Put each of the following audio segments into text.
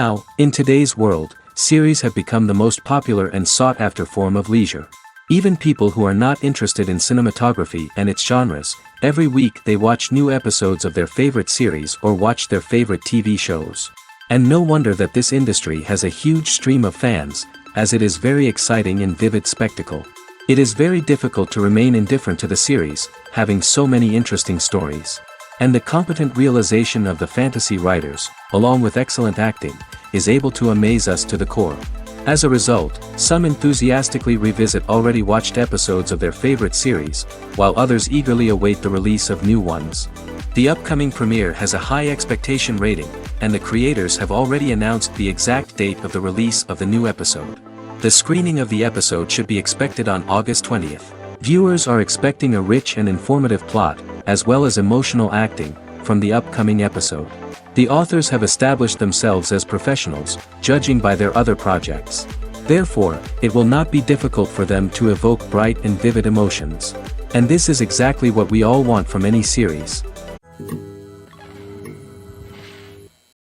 Now, in today's world, series have become the most popular and sought-after form of leisure. Even people who are not interested in cinematography and its genres, every week they watch new episodes of their favorite series or watch their favorite TV shows. And no wonder that this industry has a huge stream of fans, as it is very exciting and vivid spectacle. It is very difficult to remain indifferent to the series, having so many interesting stories. And the competent realization of the fantasy writers, along with excellent acting, is able to amaze us to the core. As a result, some enthusiastically revisit already watched episodes of their favorite series, while others eagerly await the release of new ones. The upcoming premiere has a high expectation rating, and the creators have already announced the exact date of the release of the new episode. The screening of the episode should be expected on August 20th. Viewers are expecting a rich and informative plot, as well as emotional acting, from the upcoming episode. The authors have established themselves as professionals, judging by their other projects. Therefore, it will not be difficult for them to evoke bright and vivid emotions. And this is exactly what we all want from any series.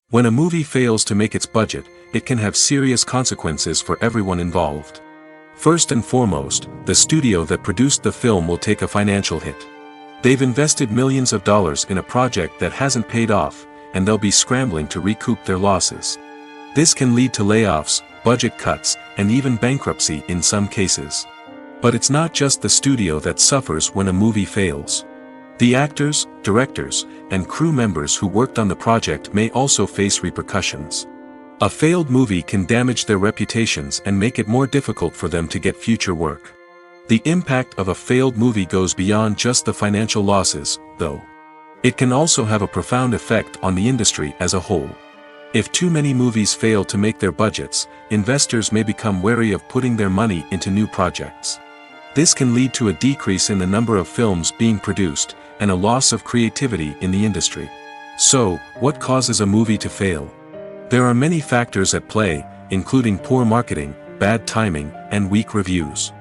When a movie fails to make its budget, it can have serious consequences for everyone involved. First and foremost, the studio that produced the film will take a financial hit. They've invested millions of dollars in a project that hasn't paid off, and they'll be scrambling to recoup their losses. This can lead to layoffs, budget cuts, and even bankruptcy in some cases. But it's not just the studio that suffers when a movie fails. The actors, directors, and crew members who worked on the project may also face repercussions. A failed movie can damage their reputations and make it more difficult for them to get future work. The impact of a failed movie goes beyond just the financial losses, though. It can also have a profound effect on the industry as a whole. If too many movies fail to make their budgets, investors may become wary of putting their money into new projects. This can lead to a decrease in the number of films being produced, and a loss of creativity in the industry. So, what causes a movie to fail? There are many factors at play, including poor marketing, bad timing, and weak reviews.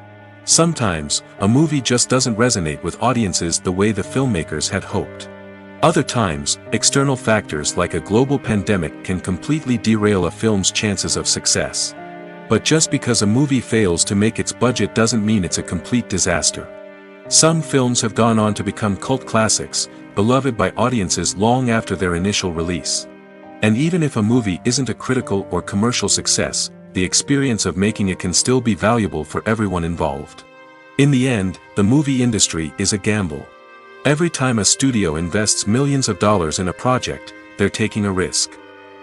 Sometimes, a movie just doesn't resonate with audiences the way the filmmakers had hoped. Other times, external factors like a global pandemic can completely derail a film's chances of success. But just because a movie fails to make its budget doesn't mean it's a complete disaster. Some films have gone on to become cult classics, beloved by audiences long after their initial release. And even if a movie isn't a critical or commercial success, the experience of making it can still be valuable for everyone involved. In the end, the movie industry is a gamble. Every time a studio invests millions of dollars in a project, they're taking a risk.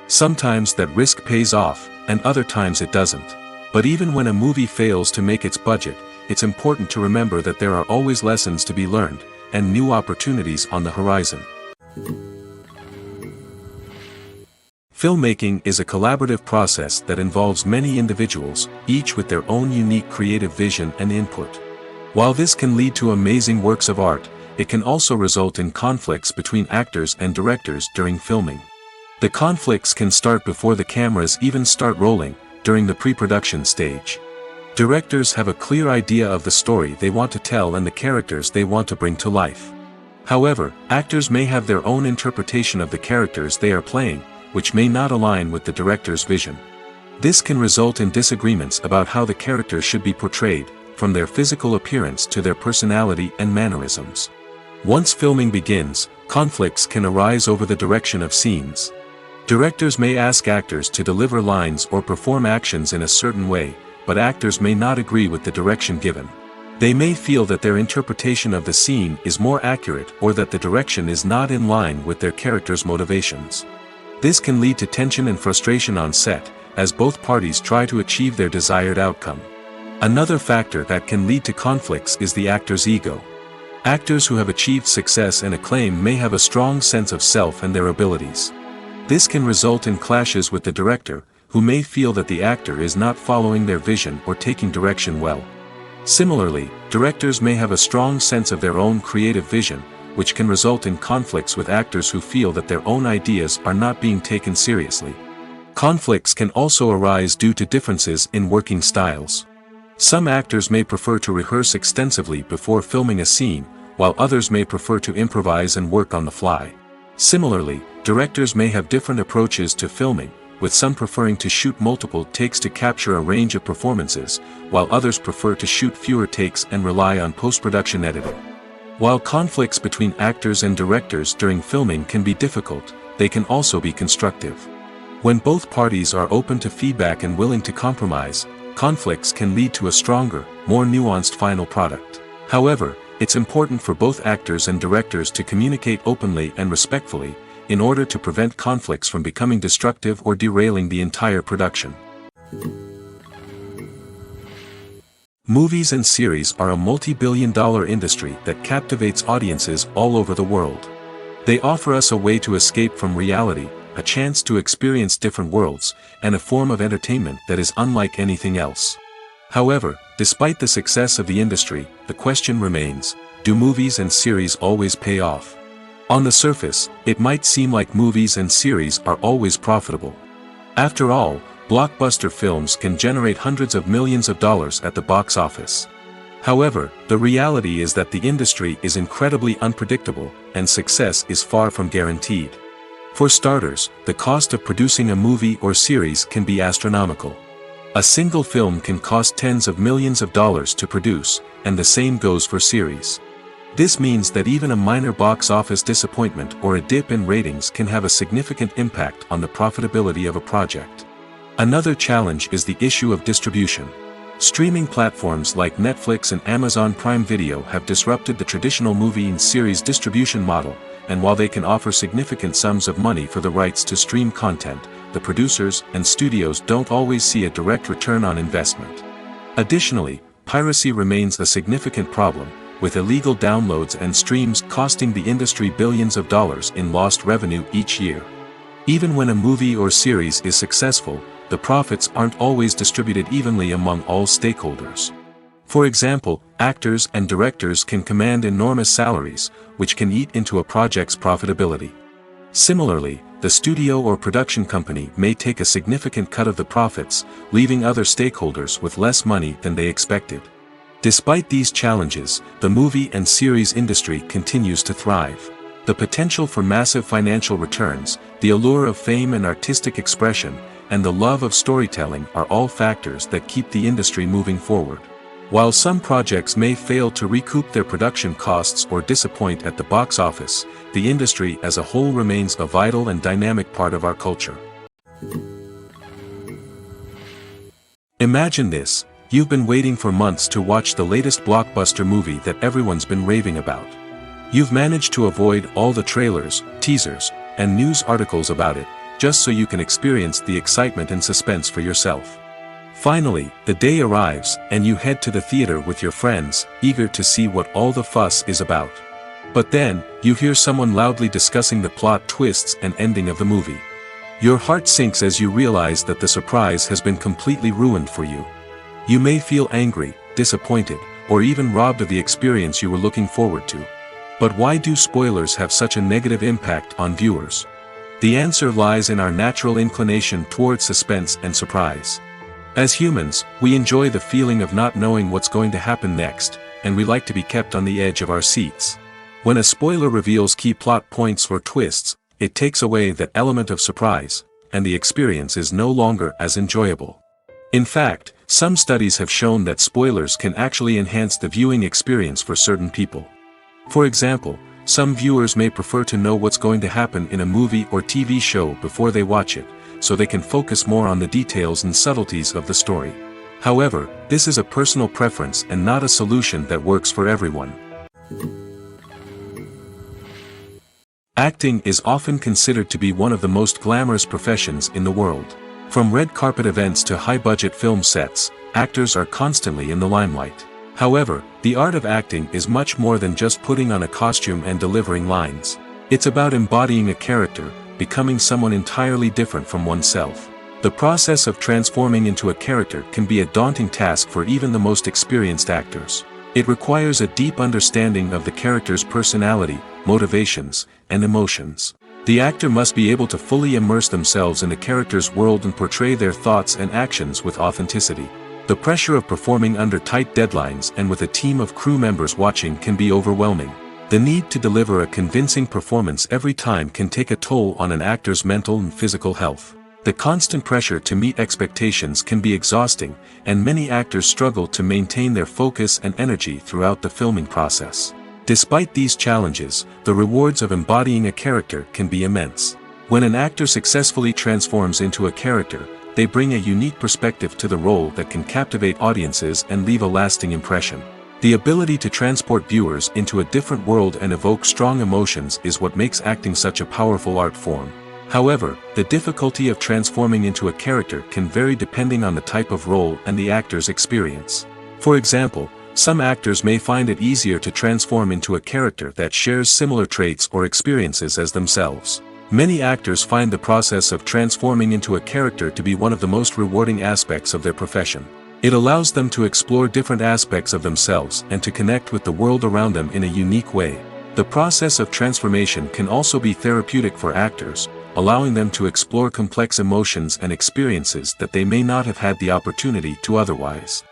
Sometimes that risk pays off, and other times it doesn't. But even when a movie fails to make its budget, it's important to remember that there are always lessons to be learned, and new opportunities on the horizon. Filmmaking is a collaborative process that involves many individuals, each with their own unique creative vision and input. While this can lead to amazing works of art, it can also result in conflicts between actors and directors during filming. The conflicts can start before the cameras even start rolling, during the pre-production stage. Directors have a clear idea of the story they want to tell and the characters they want to bring to life. However, actors may have their own interpretation of the characters they are playing, which may not align with the director's vision. This can result in disagreements about how the characters should be portrayed, from their physical appearance to their personality and mannerisms. Once filming begins, conflicts can arise over the direction of scenes. Directors may ask actors to deliver lines or perform actions in a certain way, but actors may not agree with the direction given. They may feel that their interpretation of the scene is more accurate or that the direction is not in line with their character's motivations. This can lead to tension and frustration on set, as both parties try to achieve their desired outcome. Another factor that can lead to conflicts is the actor's ego. Actors who have achieved success and acclaim may have a strong sense of self and their abilities. This can result in clashes with the director, who may feel that the actor is not following their vision or taking direction well. Similarly, directors may have a strong sense of their own creative vision, which can result in conflicts with actors who feel that their own ideas are not being taken seriously. Conflicts can also arise due to differences in working styles. Some actors may prefer to rehearse extensively before filming a scene, while others may prefer to improvise and work on the fly. Similarly, directors may have different approaches to filming, with some preferring to shoot multiple takes to capture a range of performances, while others prefer to shoot fewer takes and rely on post-production editing. While conflicts between actors and directors during filming can be difficult, they can also be constructive. When both parties are open to feedback and willing to compromise, conflicts can lead to a stronger, more nuanced final product. However, it's important for both actors and directors to communicate openly and respectfully, in order to prevent conflicts from becoming destructive or derailing the entire production. Movies and series are a multi-billion-dollar industry that captivates audiences all over the world. They offer us a way to escape from reality, a chance to experience different worlds, and a form of entertainment that is unlike anything else. However, despite the success of the industry, the question remains, do movies and series always pay off? On the surface, it might seem like movies and series are always profitable. After all, blockbuster films can generate hundreds of millions of dollars at the box office. However, the reality is that the industry is incredibly unpredictable, and success is far from guaranteed. For starters, the cost of producing a movie or series can be astronomical. A single film can cost tens of millions of dollars to produce, and the same goes for series. This means that even a minor box office disappointment or a dip in ratings can have a significant impact on the profitability of a project. Another challenge is the issue of distribution. Streaming platforms like Netflix and Amazon Prime Video have disrupted the traditional movie and series distribution model, and while they can offer significant sums of money for the rights to stream content, the producers and studios don't always see a direct return on investment. Additionally, piracy remains a significant problem, with illegal downloads and streams costing the industry billions of dollars in lost revenue each year. Even when a movie or series is successful, the profits aren't always distributed evenly among all stakeholders. For example, actors and directors can command enormous salaries, which can eat into a project's profitability. Similarly, the studio or production company may take a significant cut of the profits, leaving other stakeholders with less money than they expected. Despite these challenges, the movie and series industry continues to thrive. The potential for massive financial returns, the allure of fame and artistic expression, and the love of storytelling are all factors that keep the industry moving forward. While some projects may fail to recoup their production costs or disappoint at the box office, the industry as a whole remains a vital and dynamic part of our culture. Imagine this. You've been waiting for months to watch the latest blockbuster movie that everyone's been raving about. You've managed to avoid all the trailers, teasers, and news articles about it, just so you can experience the excitement and suspense for yourself. Finally, the day arrives, and you head to the theater with your friends, eager to see what all the fuss is about. But then, you hear someone loudly discussing the plot twists and ending of the movie. Your heart sinks as you realize that the surprise has been completely ruined for you. You may feel angry, disappointed, or even robbed of the experience you were looking forward to. But why do spoilers have such a negative impact on viewers? The answer lies in our natural inclination toward suspense and surprise. As humans, we enjoy the feeling of not knowing what's going to happen next, and we like to be kept on the edge of our seats. When a spoiler reveals key plot points or twists, it takes away that element of surprise, and the experience is no longer as enjoyable. In fact, some studies have shown that spoilers can actually enhance the viewing experience for certain people. For example, some viewers may prefer to know what's going to happen in a movie or TV show before they watch it, so they can focus more on the details and subtleties of the story. However, this is a personal preference and not a solution that works for everyone. Acting is often considered to be one of the most glamorous professions in the world. From red carpet events to high-budget film sets, actors are constantly in the limelight. However, the art of acting is much more than just putting on a costume and delivering lines. It's about embodying a character, becoming someone entirely different from oneself. The process of transforming into a character can be a daunting task for even the most experienced actors. It requires a deep understanding of the character's personality, motivations, and emotions. The actor must be able to fully immerse themselves in the character's world and portray their thoughts and actions with authenticity. The pressure of performing under tight deadlines and with a team of crew members watching can be overwhelming. The need to deliver a convincing performance every time can take a toll on an actor's mental and physical health. The constant pressure to meet expectations can be exhausting, and many actors struggle to maintain their focus and energy throughout the filming process. Despite these challenges, the rewards of embodying a character can be immense. When an actor successfully transforms into a character, they bring a unique perspective to the role that can captivate audiences and leave a lasting impression. The ability to transport viewers into a different world and evoke strong emotions is what makes acting such a powerful art form. However, the difficulty of transforming into a character can vary depending on the type of role and the actor's experience. For example, some actors may find it easier to transform into a character that shares similar traits or experiences as themselves. Many actors find the process of transforming into a character to be one of the most rewarding aspects of their profession. It allows them to explore different aspects of themselves and to connect with the world around them in a unique way. The process of transformation can also be therapeutic for actors, allowing them to explore complex emotions and experiences that they may not have had the opportunity to otherwise.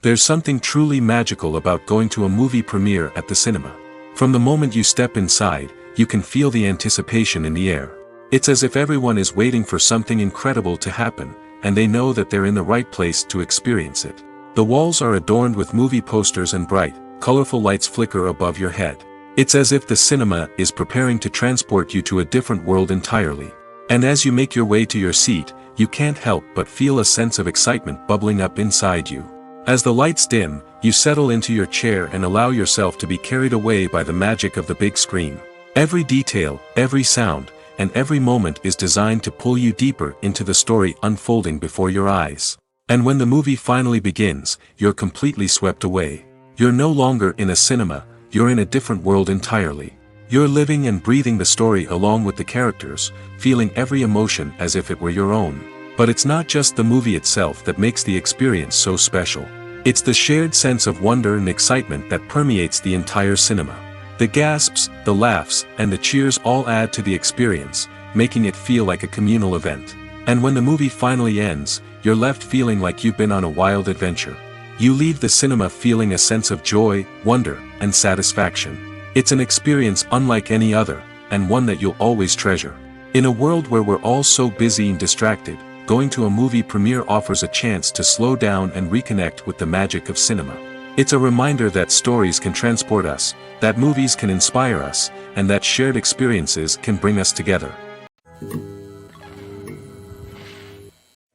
There's something truly magical about going to a movie premiere at the cinema. From the moment you step inside, you can feel the anticipation in the air. It's as if everyone is waiting for something incredible to happen, and they know that they're in the right place to experience it. The walls are adorned with movie posters and bright, colorful lights flicker above your head. It's as if the cinema is preparing to transport you to a different world entirely. And as you make your way to your seat, you can't help but feel a sense of excitement bubbling up inside you. As the lights dim, you settle into your chair and allow yourself to be carried away by the magic of the big screen. Every detail, every sound, and every moment is designed to pull you deeper into the story unfolding before your eyes. And when the movie finally begins, you're completely swept away. You're no longer in a cinema, you're in a different world entirely. You're living and breathing the story along with the characters, feeling every emotion as if it were your own. But it's not just the movie itself that makes the experience so special. It's the shared sense of wonder and excitement that permeates the entire cinema. The gasps, the laughs, and the cheers all add to the experience, making it feel like a communal event. And when the movie finally ends, you're left feeling like you've been on a wild adventure. You leave the cinema feeling a sense of joy, wonder, and satisfaction. It's an experience unlike any other, and one that you'll always treasure. In a world where we're all so busy and distracted, going to a movie premiere offers a chance to slow down and reconnect with the magic of cinema. It's a reminder that stories can transport us, that movies can inspire us, and that shared experiences can bring us together.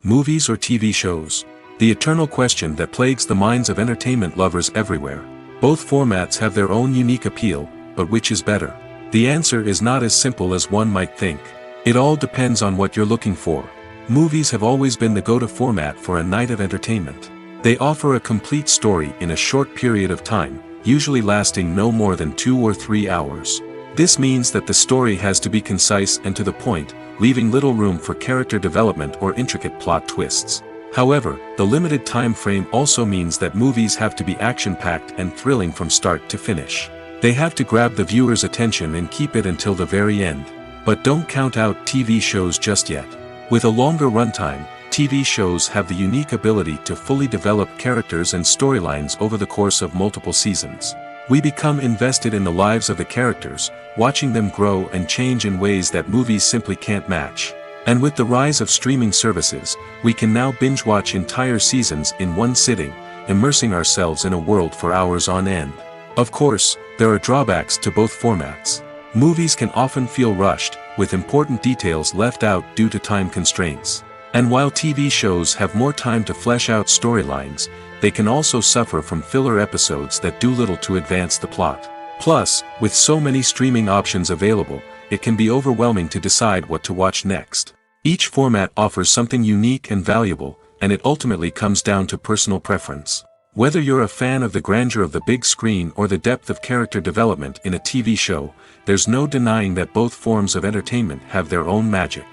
Movies or TV shows? The eternal question that plagues the minds of entertainment lovers everywhere. Both formats have their own unique appeal, but which is better? The answer is not as simple as one might think. It all depends on what you're looking for. Movies have always been the go-to format for a night of entertainment. They offer a complete story in a short period of time, usually lasting no more than 2 or 3 hours. This means that the story has to be concise and to the point, leaving little room for character development or intricate plot twists. However, the limited time frame also means that movies have to be action-packed and thrilling from start to finish. They have to grab the viewer's attention and keep it until the very end. But don't count out TV shows just yet. With a longer runtime, TV shows have the unique ability to fully develop characters and storylines over the course of multiple seasons. We become invested in the lives of the characters, watching them grow and change in ways that movies simply can't match. And with the rise of streaming services, we can now binge-watch entire seasons in one sitting, immersing ourselves in a world for hours on end. Of course, there are drawbacks to both formats. Movies can often feel rushed, with important details left out due to time constraints. And while TV shows have more time to flesh out storylines, they can also suffer from filler episodes that do little to advance the plot. Plus, with so many streaming options available, it can be overwhelming to decide what to watch next. Each format offers something unique and valuable, and it ultimately comes down to personal preference. Whether you're a fan of the grandeur of the big screen or the depth of character development in a TV show, there's no denying that both forms of entertainment have their own magic.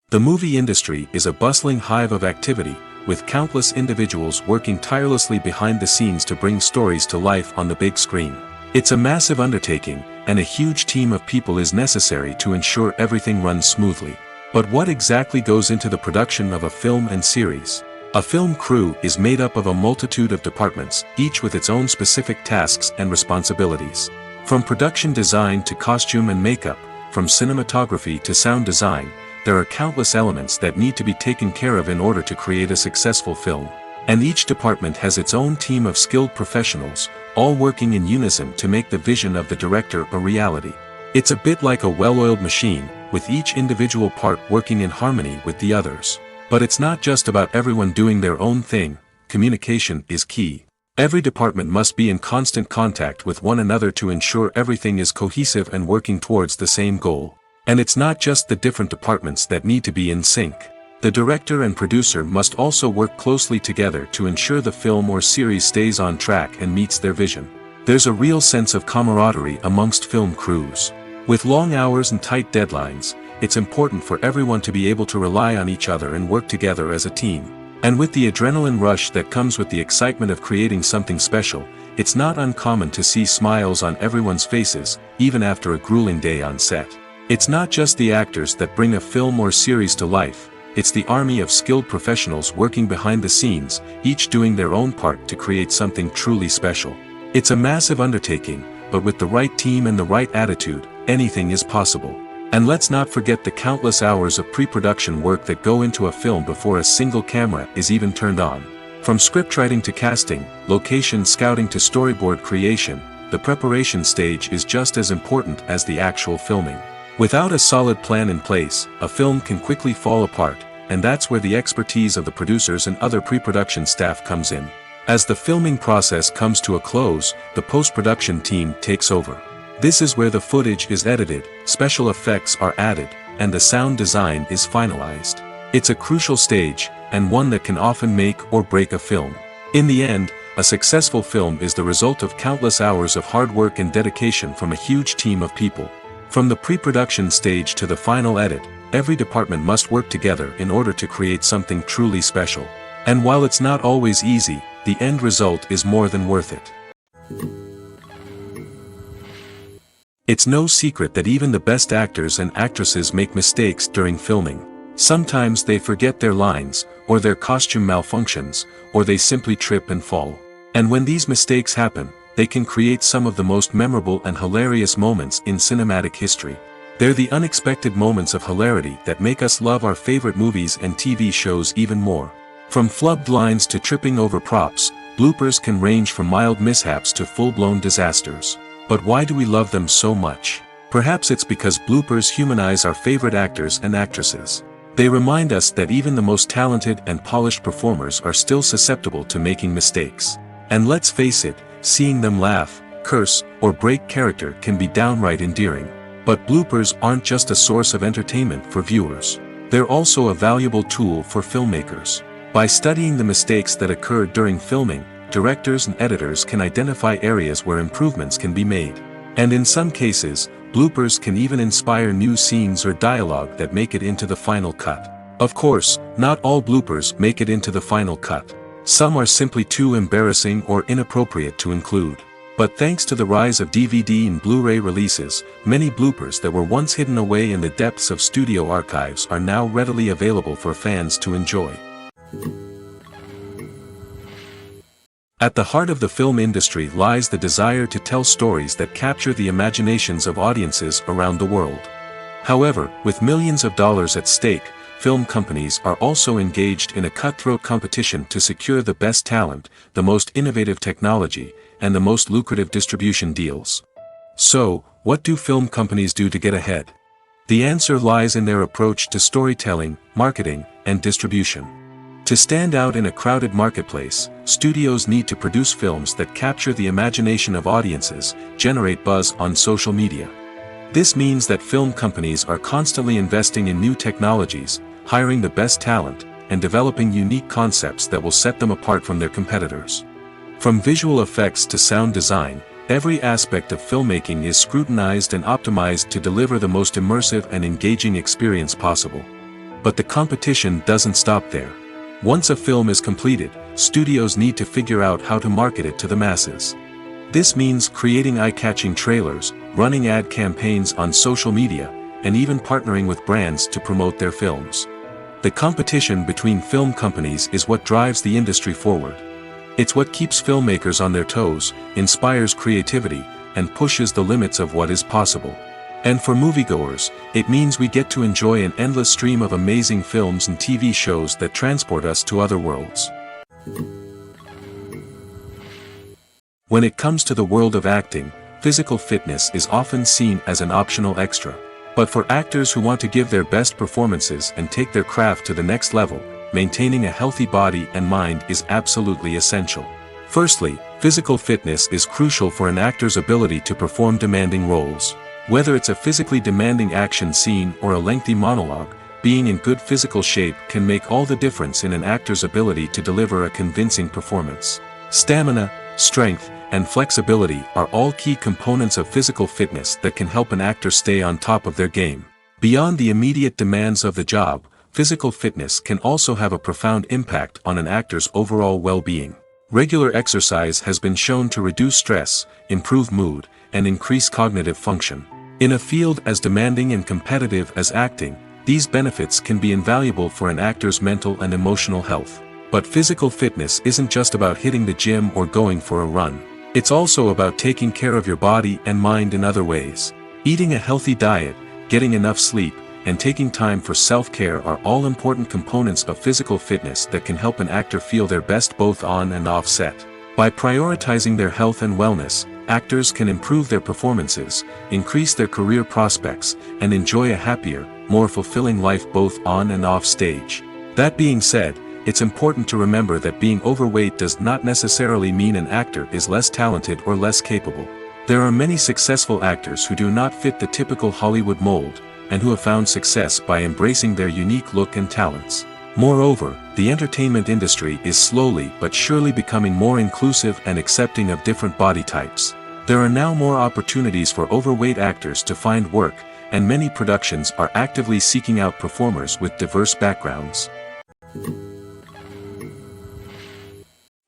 The movie industry is a bustling hive of activity, with countless individuals working tirelessly behind the scenes to bring stories to life on the big screen. It's a massive undertaking, and a huge team of people is necessary to ensure everything runs smoothly. But what exactly goes into the production of a film and series? A film crew is made up of a multitude of departments, each with its own specific tasks and responsibilities. From production design to costume and makeup, from cinematography to sound design, there are countless elements that need to be taken care of in order to create a successful film. And each department has its own team of skilled professionals, all working in unison to make the vision of the director a reality. It's a bit like a well-oiled machine, with each individual part working in harmony with the others. But it's not just about everyone doing their own thing. Communication is key. Every department must be in constant contact with one another to ensure everything is cohesive and working towards the same goal. And it's not just the different departments that need to be in sync. The director and producer must also work closely together to ensure the film or series stays on track and meets their vision. There's a real sense of camaraderie amongst film crews. With long hours and tight deadlines, it's important for everyone to be able to rely on each other and work together as a team. And with the adrenaline rush that comes with the excitement of creating something special, it's not uncommon to see smiles on everyone's faces, even after a grueling day on set. It's not just the actors that bring a film or series to life, it's the army of skilled professionals working behind the scenes, each doing their own part to create something truly special. It's a massive undertaking, but with the right team and the right attitude, anything is possible. And let's not forget the countless hours of pre-production work that go into a film before a single camera is even turned on. From scriptwriting to casting, location scouting to storyboard creation, the preparation stage is just as important as the actual filming. Without a solid plan in place, a film can quickly fall apart, and that's where the expertise of the producers and other pre-production staff comes in. As the filming process comes to a close, the post-production team takes over. This is where the footage is edited, special effects are added, and the sound design is finalized. It's a crucial stage, and one that can often make or break a film. In the end, a successful film is the result of countless hours of hard work and dedication from a huge team of people. From the pre-production stage to the final edit, every department must work together in order to create something truly special. And while it's not always easy, the end result is more than worth it. It's no secret that even the best actors and actresses make mistakes during filming. Sometimes they forget their lines, or their costume malfunctions, or they simply trip and fall. And when these mistakes happen, they can create some of the most memorable and hilarious moments in cinematic history. They're the unexpected moments of hilarity that make us love our favorite movies and TV shows even more. From flubbed lines to tripping over props, bloopers can range from mild mishaps to full-blown disasters. But why do we love them so much? Perhaps it's because bloopers humanize our favorite actors and actresses. They remind us that even the most talented and polished performers are still susceptible to making mistakes. And let's face it, seeing them laugh, curse, or break character can be downright endearing. But bloopers aren't just a source of entertainment for viewers. They're also a valuable tool for filmmakers. By studying the mistakes that occurred during filming, directors and editors can identify areas where improvements can be made. And in some cases, bloopers can even inspire new scenes or dialogue that make it into the final cut. Of course, not all bloopers make it into the final cut. Some are simply too embarrassing or inappropriate to include. But thanks to the rise of DVD and Blu-ray releases, many bloopers that were once hidden away in the depths of studio archives are now readily available for fans to enjoy. At the heart of the film industry lies the desire to tell stories that capture the imaginations of audiences around the world. However, with millions of dollars at stake, film companies are also engaged in a cutthroat competition to secure the best talent, the most innovative technology, and the most lucrative distribution deals. So, what do film companies do to get ahead? The answer lies in their approach to storytelling, marketing, and distribution. To stand out in a crowded marketplace, studios need to produce films that capture the imagination of audiences, generate buzz on social media. This means that film companies are constantly investing in new technologies, hiring the best talent, and developing unique concepts that will set them apart from their competitors. From visual effects to sound design, every aspect of filmmaking is scrutinized and optimized to deliver the most immersive and engaging experience possible. But the competition doesn't stop there. Once a film is completed, studios need to figure out how to market it to the masses. This means creating eye-catching trailers, running ad campaigns on social media, and even partnering with brands to promote their films. The competition between film companies is what drives the industry forward. It's what keeps filmmakers on their toes, inspires creativity, and pushes the limits of what is possible. And for moviegoers, it means we get to enjoy an endless stream of amazing films and TV shows that transport us to other worlds. When it comes to the world of acting, physical fitness is often seen as an optional extra. But for actors who want to give their best performances and take their craft to the next level, maintaining a healthy body and mind is absolutely essential. Firstly, physical fitness is crucial for an actor's ability to perform demanding roles. Whether it's a physically demanding action scene or a lengthy monologue, being in good physical shape can make all the difference in an actor's ability to deliver a convincing performance. Stamina, strength, and flexibility are all key components of physical fitness that can help an actor stay on top of their game. Beyond the immediate demands of the job, physical fitness can also have a profound impact on an actor's overall well-being. Regular exercise has been shown to reduce stress, improve mood, and increase cognitive function. In a field as demanding and competitive as acting, these benefits can be invaluable for an actor's mental and emotional health. But physical fitness isn't just about hitting the gym or going for a run. It's also about taking care of your body and mind in other ways. Eating a healthy diet, getting enough sleep, and taking time for self-care are all important components of physical fitness that can help an actor feel their best both on and off set. By prioritizing their health and wellness, actors can improve their performances, increase their career prospects, and enjoy a happier, more fulfilling life both on and off stage. That being said, it's important to remember that being overweight does not necessarily mean an actor is less talented or less capable. There are many successful actors who do not fit the typical Hollywood mold, and who have found success by embracing their unique look and talents. Moreover, the entertainment industry is slowly but surely becoming more inclusive and accepting of different body types. There are now more opportunities for overweight actors to find work, and many productions are actively seeking out performers with diverse backgrounds.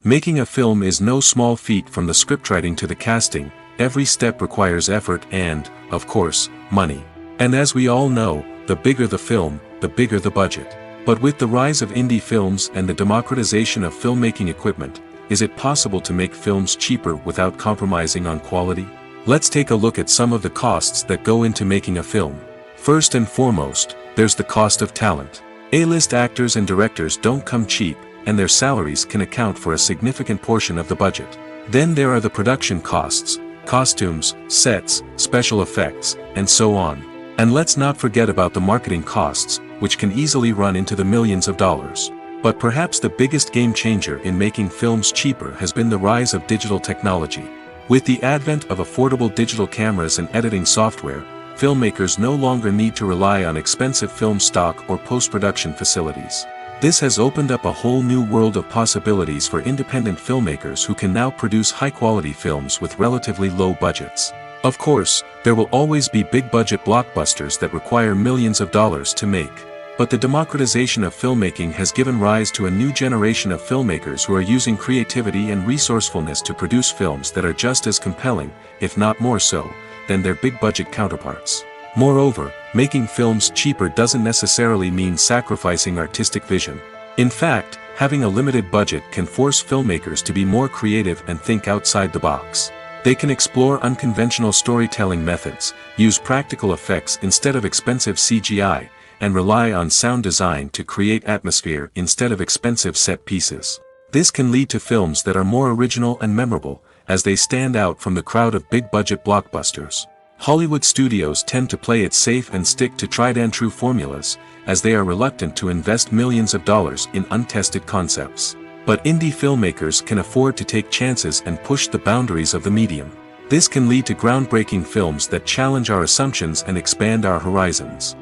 Making a film is no small feat. From the scriptwriting to the casting, every step requires effort and, of course, money. And as we all know, the bigger the film, the bigger the budget. But with the rise of indie films and the democratization of filmmaking equipment, is it possible to make films cheaper without compromising on quality? Let's take a look at some of the costs that go into making a film. First and foremost, there's the cost of talent. A-list actors and directors don't come cheap, and their salaries can account for a significant portion of the budget. Then there are the production costs, costumes, sets, special effects, and so on. And let's not forget about the marketing costs, which can easily run into the millions of dollars. But perhaps the biggest game changer in making films cheaper has been the rise of digital technology. With the advent of affordable digital cameras and editing software, filmmakers no longer need to rely on expensive film stock or post-production facilities. This has opened up a whole new world of possibilities for independent filmmakers who can now produce high-quality films with relatively low budgets. Of course, there will always be big-budget blockbusters that require millions of dollars to make. But the democratization of filmmaking has given rise to a new generation of filmmakers who are using creativity and resourcefulness to produce films that are just as compelling, if not more so, than their big-budget counterparts. Moreover, making films cheaper doesn't necessarily mean sacrificing artistic vision. In fact, having a limited budget can force filmmakers to be more creative and think outside the box. They can explore unconventional storytelling methods, use practical effects instead of expensive CGI, and rely on sound design to create atmosphere instead of expensive set pieces. This can lead to films that are more original and memorable, as they stand out from the crowd of big-budget blockbusters. Hollywood studios tend to play it safe and stick to tried-and-true formulas, as they are reluctant to invest millions of dollars in untested concepts. But indie filmmakers can afford to take chances and push the boundaries of the medium. This can lead to groundbreaking films that challenge our assumptions and expand our horizons.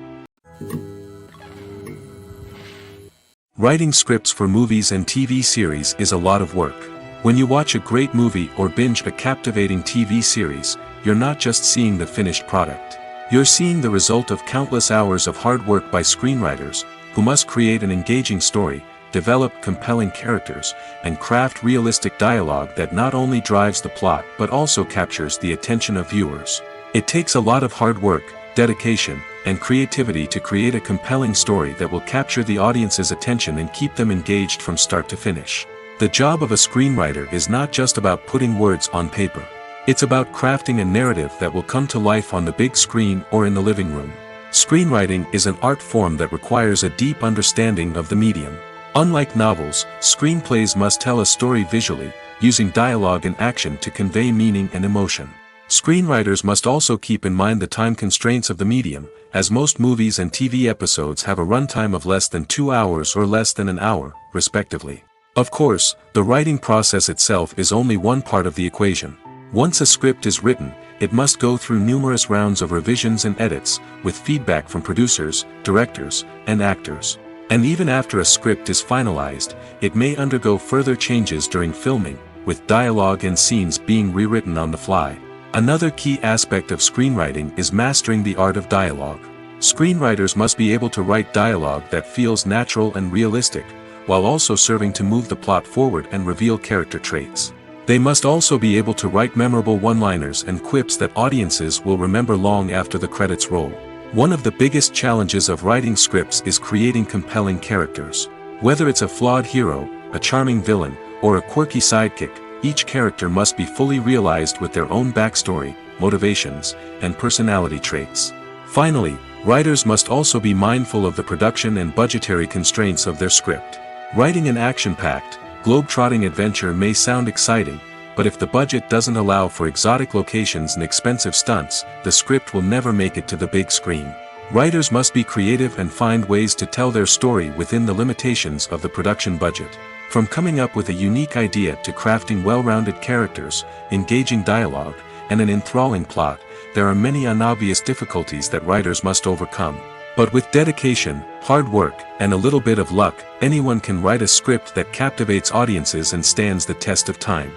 Writing scripts for movies and TV series is a lot of work. When you watch a great movie or binge a captivating TV series, you're not just seeing the finished product. You're seeing the result of countless hours of hard work by screenwriters, who must create an engaging story, develop compelling characters, and craft realistic dialogue that not only drives the plot but also captures the attention of viewers. It takes a lot of hard work, dedication, and creativity to create a compelling story that will capture the audience's attention and keep them engaged from start to finish. The job of a screenwriter is not just about putting words on paper. It's about crafting a narrative that will come to life on the big screen or in the living room. Screenwriting is an art form that requires a deep understanding of the medium. Unlike novels, screenplays must tell a story visually, using dialogue and action to convey meaning and emotion. Screenwriters must also keep in mind the time constraints of the medium, as most movies and TV episodes have a runtime of less than 2 hours or less than an hour, respectively. Of course, the writing process itself is only one part of the equation. Once a script is written, it must go through numerous rounds of revisions and edits, with feedback from producers, directors, and actors. And even after a script is finalized, it may undergo further changes during filming, with dialogue and scenes being rewritten on the fly. Another key aspect of screenwriting is mastering the art of dialogue. Screenwriters must be able to write dialogue that feels natural and realistic, while also serving to move the plot forward and reveal character traits. They must also be able to write memorable one-liners and quips that audiences will remember long after the credits roll. One of the biggest challenges of writing scripts is creating compelling characters. Whether it's a flawed hero, a charming villain, or a quirky sidekick, each character must be fully realized with their own backstory, motivations, and personality traits. Finally, writers must also be mindful of the production and budgetary constraints of their script. Writing an action-packed, globe-trotting adventure may sound exciting, but if the budget doesn't allow for exotic locations and expensive stunts, the script will never make it to the big screen. Writers must be creative and find ways to tell their story within the limitations of the production budget. From coming up with a unique idea to crafting well-rounded characters, engaging dialogue, and an enthralling plot, there are many unobvious difficulties that writers must overcome. But with dedication, hard work, and a little bit of luck, anyone can write a script that captivates audiences and stands the test of time.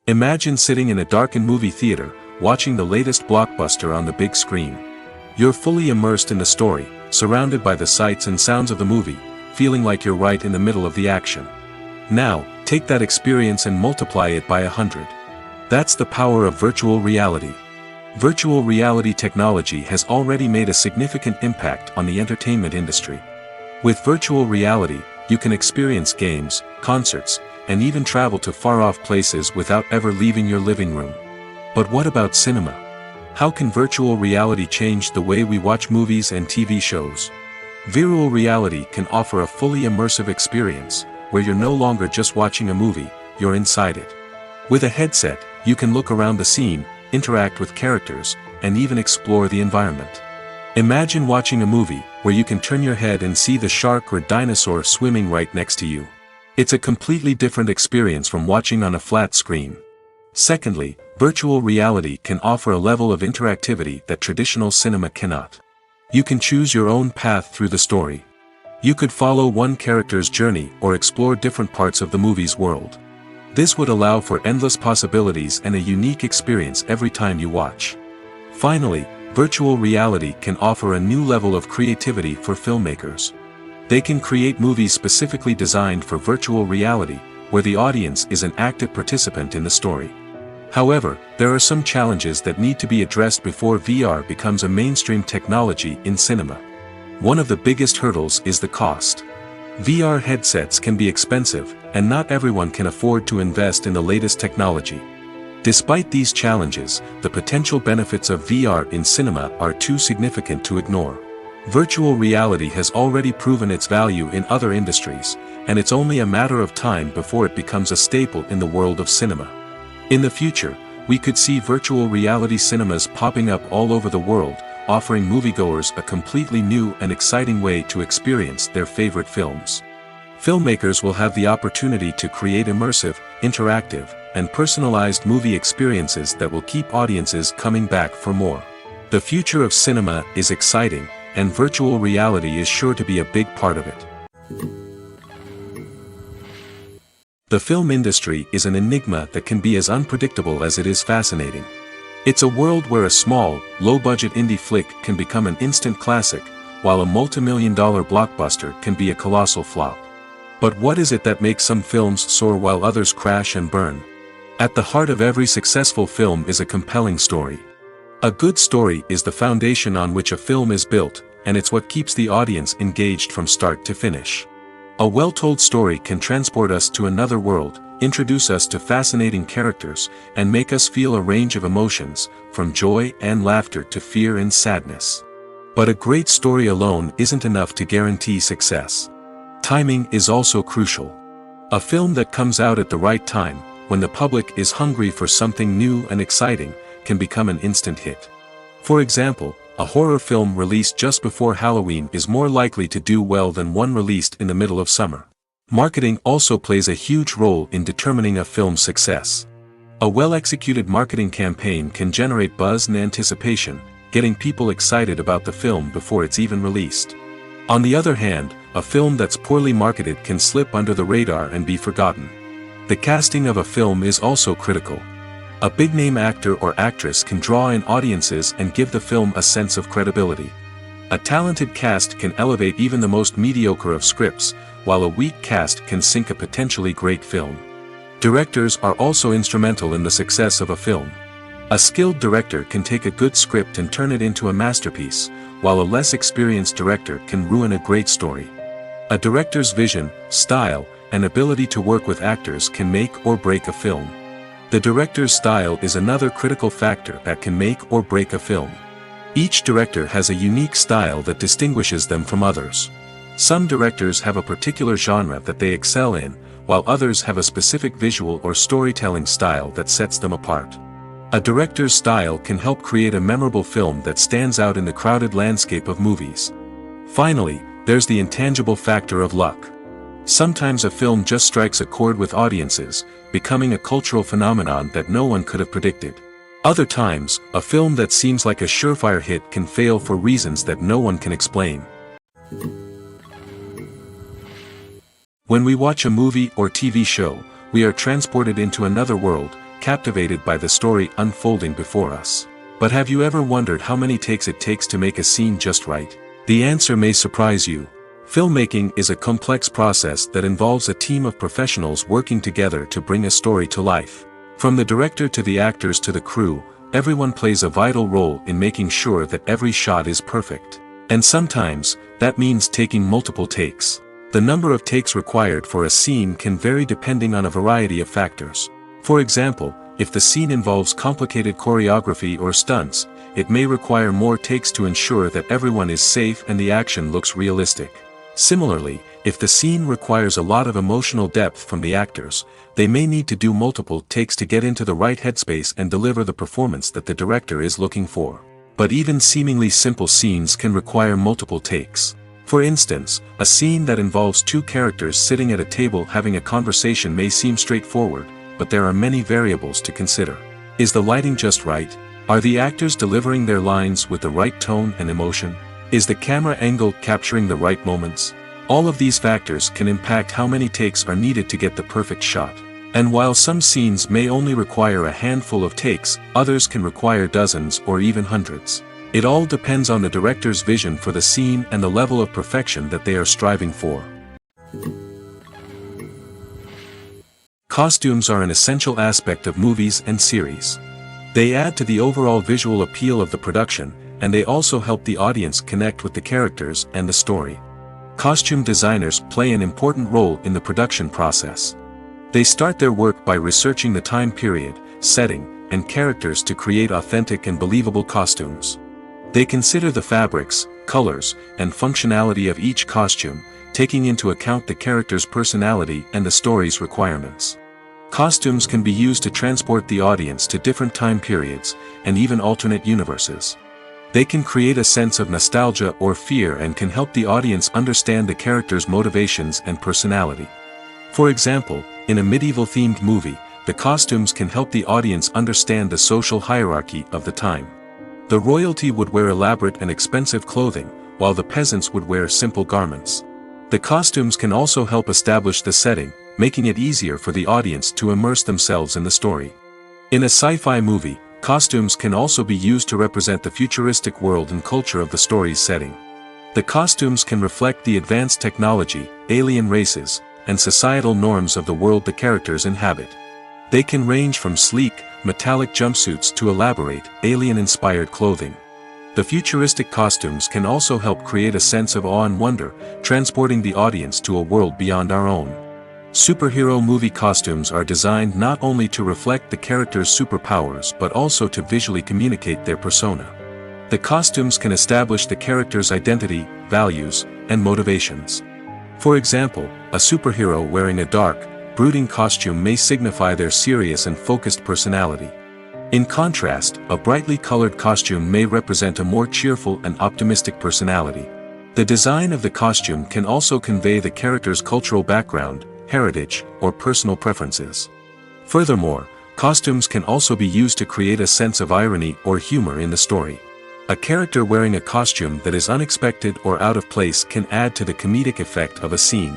Imagine sitting in a darkened movie theater, watching the latest blockbuster on the big screen. You're fully immersed in the story, surrounded by the sights and sounds of the movie, feeling like you're right in the middle of the action. Now, take that experience and multiply it by 100. That's the power of virtual reality. Virtual reality technology has already made a significant impact on the entertainment industry. With virtual reality, you can experience games, concerts, and even travel to far-off places without ever leaving your living room. But what about cinema? How can virtual reality change the way we watch movies and TV shows? Virtual reality can offer a fully immersive experience, where you're no longer just watching a movie, you're inside it. With a headset, you can look around the scene, interact with characters, and even explore the environment. Imagine watching a movie where you can turn your head and see the shark or dinosaur swimming right next to you. It's a completely different experience from watching on a flat screen. Secondly, virtual reality can offer a level of interactivity that traditional cinema cannot. You can choose your own path through the story. You could follow one character's journey or explore different parts of the movie's world. This would allow for endless possibilities and a unique experience every time you watch. Finally, virtual reality can offer a new level of creativity for filmmakers. They can create movies specifically designed for virtual reality, where the audience is an active participant in the story. However, there are some challenges that need to be addressed before VR becomes a mainstream technology in cinema. One of the biggest hurdles is the cost. VR headsets can be expensive, and not everyone can afford to invest in the latest technology. Despite these challenges, the potential benefits of VR in cinema are too significant to ignore. Virtual reality has already proven its value in other industries, and it's only a matter of time before it becomes a staple in the world of cinema. In the future, we could see virtual reality cinemas popping up all over the world, offering moviegoers a completely new and exciting way to experience their favorite films. Filmmakers will have the opportunity to create immersive, interactive, and personalized movie experiences that will keep audiences coming back for more. The future of cinema is exciting, and virtual reality is sure to be a big part of it. The film industry is an enigma that can be as unpredictable as it is fascinating. It's a world where a small, low-budget indie flick can become an instant classic, while a multi-million-dollar blockbuster can be a colossal flop. But what is it that makes some films soar while others crash and burn? At the heart of every successful film is a compelling story. A good story is the foundation on which a film is built, and it's what keeps the audience engaged from start to finish. A well-told story can transport us to another world, introduce us to fascinating characters, and make us feel a range of emotions, from joy and laughter to fear and sadness. But a great story alone isn't enough to guarantee success. Timing is also crucial. A film that comes out at the right time, when the public is hungry for something new and exciting, can become an instant hit. For example, a horror film released just before Halloween is more likely to do well than one released in the middle of summer. Marketing also plays a huge role in determining a film's success. A well-executed marketing campaign can generate buzz and anticipation, getting people excited about the film before it's even released. On the other hand, a film that's poorly marketed can slip under the radar and be forgotten. The casting of a film is also critical. A big-name actor or actress can draw in audiences and give the film a sense of credibility. A talented cast can elevate even the most mediocre of scripts, while a weak cast can sink a potentially great film. Directors are also instrumental in the success of a film. A skilled director can take a good script and turn it into a masterpiece, while a less experienced director can ruin a great story. A director's vision, style, and ability to work with actors can make or break a film. The director's style is another critical factor that can make or break a film. Each director has a unique style that distinguishes them from others. Some directors have a particular genre that they excel in, while others have a specific visual or storytelling style that sets them apart. A director's style can help create a memorable film that stands out in the crowded landscape of movies. Finally, there's the intangible factor of luck. Sometimes a film just strikes a chord with audiences, becoming a cultural phenomenon that no one could have predicted. Other times, a film that seems like a surefire hit can fail for reasons that no one can explain. When we watch a movie or TV show, we are transported into another world, captivated by the story unfolding before us. But have you ever wondered how many takes it takes to make a scene just right? The answer may surprise you. Filmmaking is a complex process that involves a team of professionals working together to bring a story to life. From the director to the actors to the crew, everyone plays a vital role in making sure that every shot is perfect. And sometimes, that means taking multiple takes. The number of takes required for a scene can vary depending on a variety of factors. For example, if the scene involves complicated choreography or stunts, it may require more takes to ensure that everyone is safe and the action looks realistic. Similarly, if the scene requires a lot of emotional depth from the actors, they may need to do multiple takes to get into the right headspace and deliver the performance that the director is looking for. But even seemingly simple scenes can require multiple takes. For instance, a scene that involves two characters sitting at a table having a conversation may seem straightforward, but there are many variables to consider. Is the lighting just right? Are the actors delivering their lines with the right tone and emotion? Is the camera angle capturing the right moments? All of these factors can impact how many takes are needed to get the perfect shot. And while some scenes may only require a handful of takes, others can require dozens or even hundreds. It all depends on the director's vision for the scene and the level of perfection that they are striving for. Costumes are an essential aspect of movies and series. They add to the overall visual appeal of the production, and they also help the audience connect with the characters and the story. Costume designers play an important role in the production process. They start their work by researching the time period, setting, and characters to create authentic and believable costumes. They consider the fabrics, colors, and functionality of each costume, taking into account the character's personality and the story's requirements. Costumes can be used to transport the audience to different time periods, and even alternate universes. They can create a sense of nostalgia or fear and can help the audience understand the character's motivations and personality. For example, in a medieval-themed movie, the costumes can help the audience understand the social hierarchy of the time. The royalty would wear elaborate and expensive clothing, while the peasants would wear simple garments. The costumes can also help establish the setting, making it easier for the audience to immerse themselves in the story. In a sci-fi movie, costumes can also be used to represent the futuristic world and culture of the story's setting. The costumes can reflect the advanced technology, alien races, and societal norms of the world the characters inhabit. They can range from sleek, metallic jumpsuits to elaborate, alien-inspired clothing. The futuristic costumes can also help create a sense of awe and wonder, transporting the audience to a world beyond our own. Superhero movie costumes are designed not only to reflect the character's superpowers but also to visually communicate their persona. The costumes can establish the character's identity, values, and motivations. For example, a superhero wearing a dark, brooding costume may signify their serious and focused personality. In contrast, a brightly colored costume may represent a more cheerful and optimistic personality. The design of the costume can also convey the character's cultural background, heritage, or personal preferences. Furthermore, costumes can also be used to create a sense of irony or humor in the story. A character wearing a costume that is unexpected or out of place can add to the comedic effect of a scene.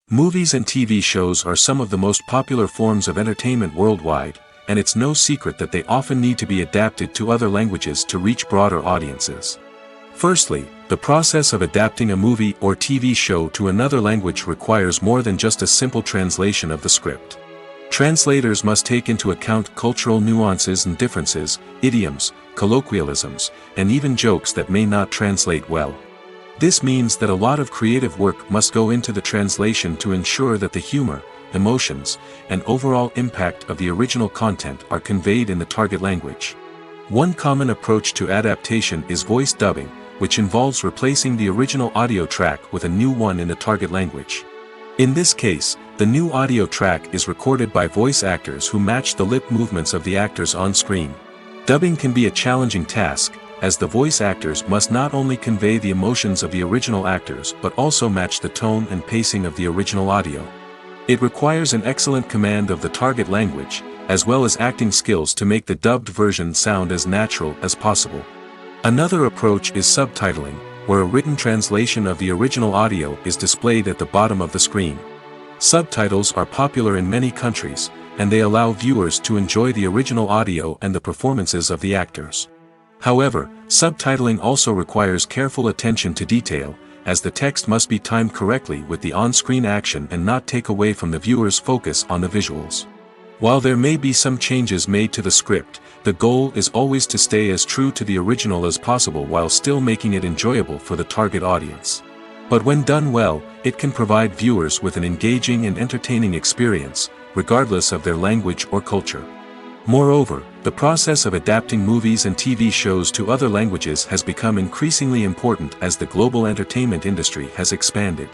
Movies and TV shows are some of the most popular forms of entertainment worldwide, and it's no secret that they often need to be adapted to other languages to reach broader audiences. Firstly, the process of adapting a movie or TV show to another language requires more than just a simple translation of the script. Translators must take into account cultural nuances and differences, idioms, colloquialisms, and even jokes that may not translate well. This means that a lot of creative work must go into the translation to ensure that the humor, emotions, and overall impact of the original content are conveyed in the target language. One common approach to adaptation is voice dubbing, which involves replacing the original audio track with a new one in the target language. In this case, the new audio track is recorded by voice actors who match the lip movements of the actors on screen. Dubbing can be a challenging task, as the voice actors must not only convey the emotions of the original actors but also match the tone and pacing of the original audio. It requires an excellent command of the target language, as well as acting skills to make the dubbed version sound as natural as possible. Another approach is subtitling, where a written translation of the original audio is displayed at the bottom of the screen. Subtitles are popular in many countries, and they allow viewers to enjoy the original audio and the performances of the actors. However, subtitling also requires careful attention to detail, as the text must be timed correctly with the on-screen action and not take away from the viewer's focus on the visuals. While there may be some changes made to the script, the goal is always to stay as true to the original as possible while still making it enjoyable for the target audience. But when done well, it can provide viewers with an engaging and entertaining experience, regardless of their language or culture. Moreover, the process of adapting movies and TV shows to other languages has become increasingly important as the global entertainment industry has expanded.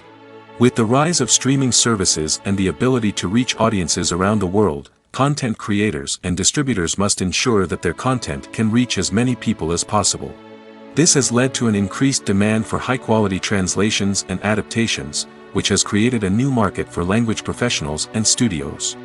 With the rise of streaming services and the ability to reach audiences around the world, content creators and distributors must ensure that their content can reach as many people as possible. This has led to an increased demand for high-quality translations and adaptations, which has created a new market for language professionals and studios.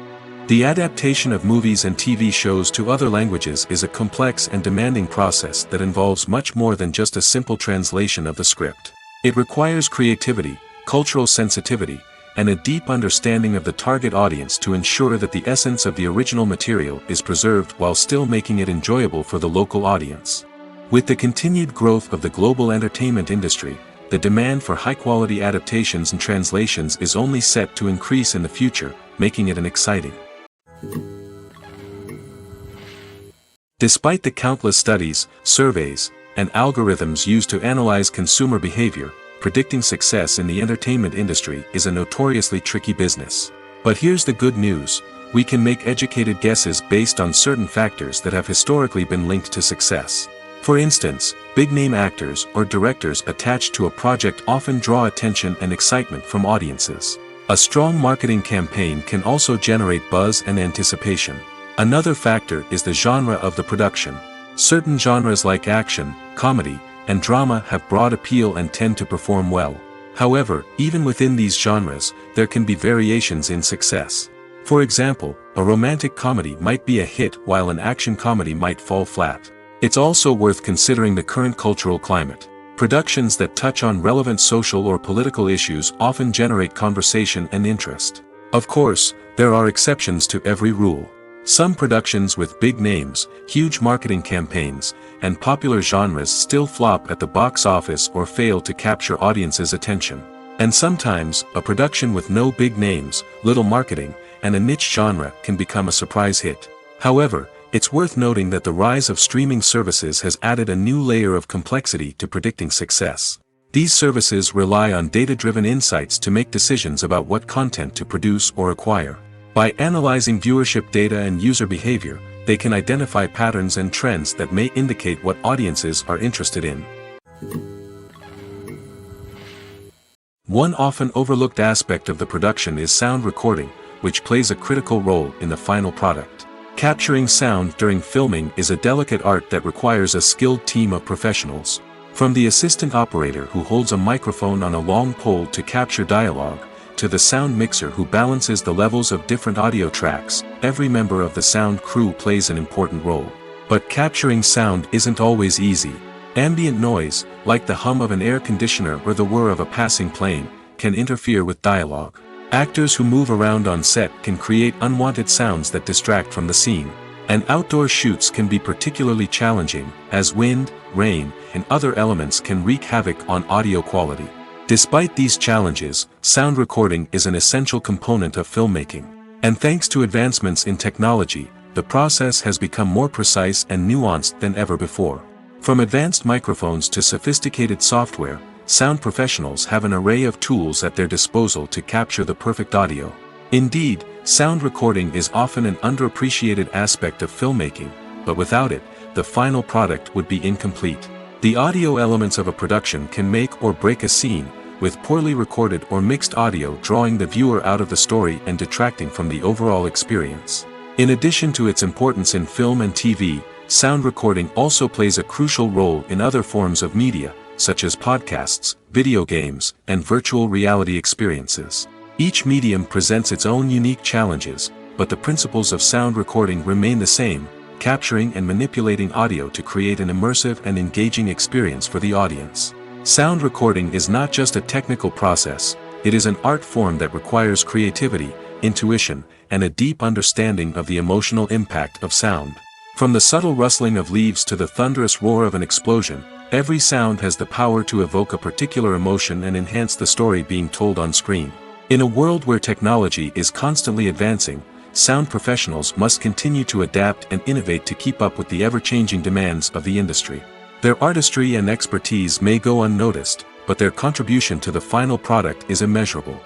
The adaptation of movies and TV shows to other languages is a complex and demanding process that involves much more than just a simple translation of the script. It requires creativity, cultural sensitivity, and a deep understanding of the target audience to ensure that the essence of the original material is preserved while still making it enjoyable for the local audience. With the continued growth of the global entertainment industry, the demand for high-quality adaptations and translations is only set to increase in the future, making it an exciting. Despite the countless studies, surveys, and algorithms used to analyze consumer behavior, predicting success in the entertainment industry is a notoriously tricky business. But here's the good news: we can make educated guesses based on certain factors that have historically been linked to success. For instance, big-name actors or directors attached to a project often draw attention and excitement from audiences. A strong marketing campaign can also generate buzz and anticipation. Another factor is the genre of the production. Certain genres like action, comedy, and drama have broad appeal and tend to perform well. However, even within these genres, there can be variations in success. For example, a romantic comedy might be a hit while an action comedy might fall flat. It's also worth considering the current cultural climate. Productions that touch on relevant social or political issues often generate conversation and interest. Of course, there are exceptions to every rule. Some productions with big names, huge marketing campaigns, and popular genres still flop at the box office or fail to capture audiences' attention. And sometimes, a production with no big names, little marketing, and a niche genre can become a surprise hit. However, it's worth noting that the rise of streaming services has added a new layer of complexity to predicting success. These services rely on data-driven insights to make decisions about what content to produce or acquire. By analyzing viewership data and user behavior, they can identify patterns and trends that may indicate what audiences are interested in. One often overlooked aspect of the production is sound recording, which plays a critical role in the final product. Capturing sound during filming is a delicate art that requires a skilled team of professionals. From the assistant operator who holds a microphone on a long pole to capture dialogue, to the sound mixer who balances the levels of different audio tracks, every member of the sound crew plays an important role. But capturing sound isn't always easy. Ambient noise, like the hum of an air conditioner or the whir of a passing plane, can interfere with dialogue. Actors who move around on set can create unwanted sounds that distract from the scene. And outdoor shoots can be particularly challenging, as wind, rain, and other elements can wreak havoc on audio quality. Despite these challenges, sound recording is an essential component of filmmaking. And thanks to advancements in technology, the process has become more precise and nuanced than ever before. From advanced microphones to sophisticated software, sound professionals have an array of tools at their disposal to capture the perfect audio. Indeed, sound recording is often an underappreciated aspect of filmmaking, but without it, the final product would be incomplete. The audio elements of a production can make or break a scene, with poorly recorded or mixed audio drawing the viewer out of the story and detracting from the overall experience. In addition to its importance in film and TV, sound recording also plays a crucial role in other forms of media, such as podcasts, video games, and virtual reality experiences. Each medium presents its own unique challenges, but the principles of sound recording remain the same, capturing and manipulating audio to create an immersive and engaging experience for the audience. Sound recording is not just a technical process, it is an art form that requires creativity, intuition, and a deep understanding of the emotional impact of sound. From the subtle rustling of leaves to the thunderous roar of an explosion, every sound has the power to evoke a particular emotion and enhance the story being told on screen. In a world where technology is constantly advancing, sound professionals must continue to adapt and innovate to keep up with the ever-changing demands of the industry. Their artistry and expertise may go unnoticed, but their contribution to the final product is immeasurable.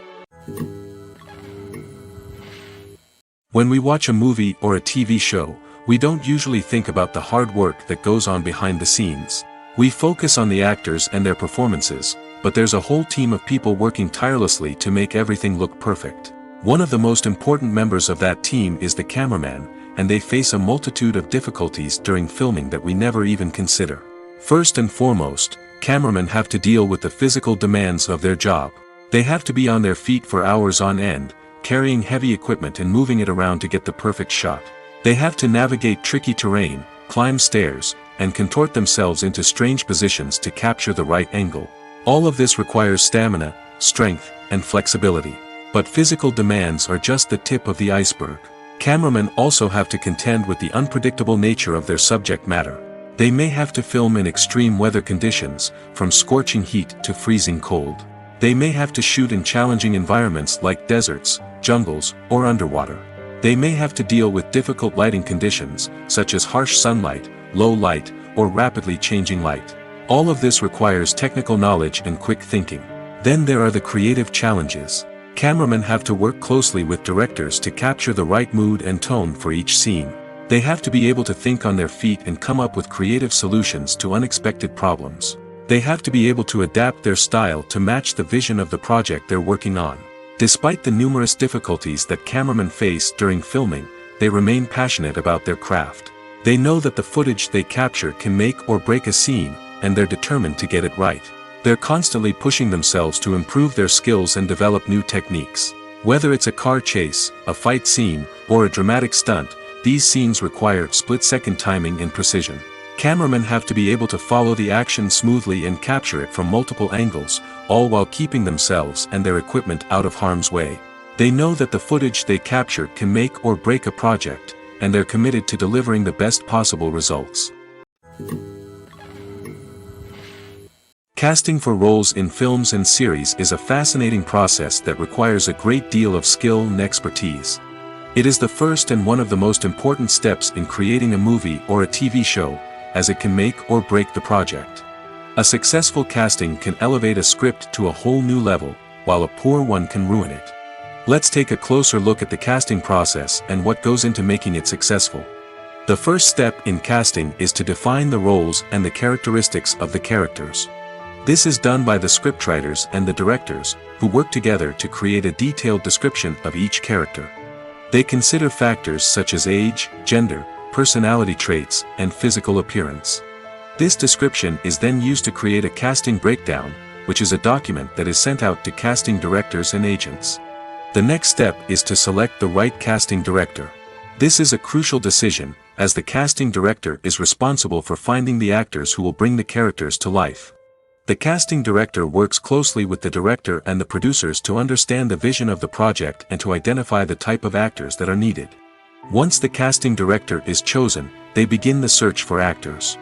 When we watch a movie or a TV show, we don't usually think about the hard work that goes on behind the scenes. We focus on the actors and their performances, but there's a whole team of people working tirelessly to make everything look perfect. One of the most important members of that team is the cameraman, and they face a multitude of difficulties during filming that we never even consider. First and foremost, cameramen have to deal with the physical demands of their job. They have to be on their feet for hours on end, carrying heavy equipment and moving it around to get the perfect shot. They have to navigate tricky terrain, climb stairs, and contort themselves into strange positions to capture the right angle. All of this requires stamina, strength, and flexibility. But physical demands are just the tip of the iceberg. Cameramen also have to contend with the unpredictable nature of their subject matter. They may have to film in extreme weather conditions, from scorching heat to freezing cold. They may have to shoot in challenging environments like deserts, jungles, or underwater. They may have to deal with difficult lighting conditions, such as harsh sunlight, low light, or rapidly changing light. All of this requires technical knowledge and quick thinking. Then there are the creative challenges. Cameramen have to work closely with directors to capture the right mood and tone for each scene. They have to be able to think on their feet and come up with creative solutions to unexpected problems. They have to be able to adapt their style to match the vision of the project they're working on. Despite the numerous difficulties that cameramen face during filming, they remain passionate about their craft. They know that the footage they capture can make or break a scene, and they're determined to get it right. They're constantly pushing themselves to improve their skills and develop new techniques. Whether it's a car chase, a fight scene, or a dramatic stunt, these scenes require split-second timing and precision. Cameramen have to be able to follow the action smoothly and capture it from multiple angles, all while keeping themselves and their equipment out of harm's way. They know that the footage they capture can make or break a project, and they're committed to delivering the best possible results. Casting for roles in films and series is a fascinating process that requires a great deal of skill and expertise. It is the first and one of the most important steps in creating a movie or a TV show, as it can make or break the project. A successful casting can elevate a script to a whole new level, while a poor one can ruin it. Let's take a closer look at the casting process and what goes into making it successful. The first step in casting is to define the roles and the characteristics of the characters. This is done by the scriptwriters and the directors, who work together to create a detailed description of each character. They consider factors such as age, gender, personality traits, and physical appearance. This description is then used to create a casting breakdown, which is a document that is sent out to casting directors and agents. The next step is to select the right casting director. This is a crucial decision, as the casting director is responsible for finding the actors who will bring the characters to life. The casting director works closely with the director and the producers to understand the vision of the project and to identify the type of actors that are needed. Once the casting director is chosen, they begin the search for actors.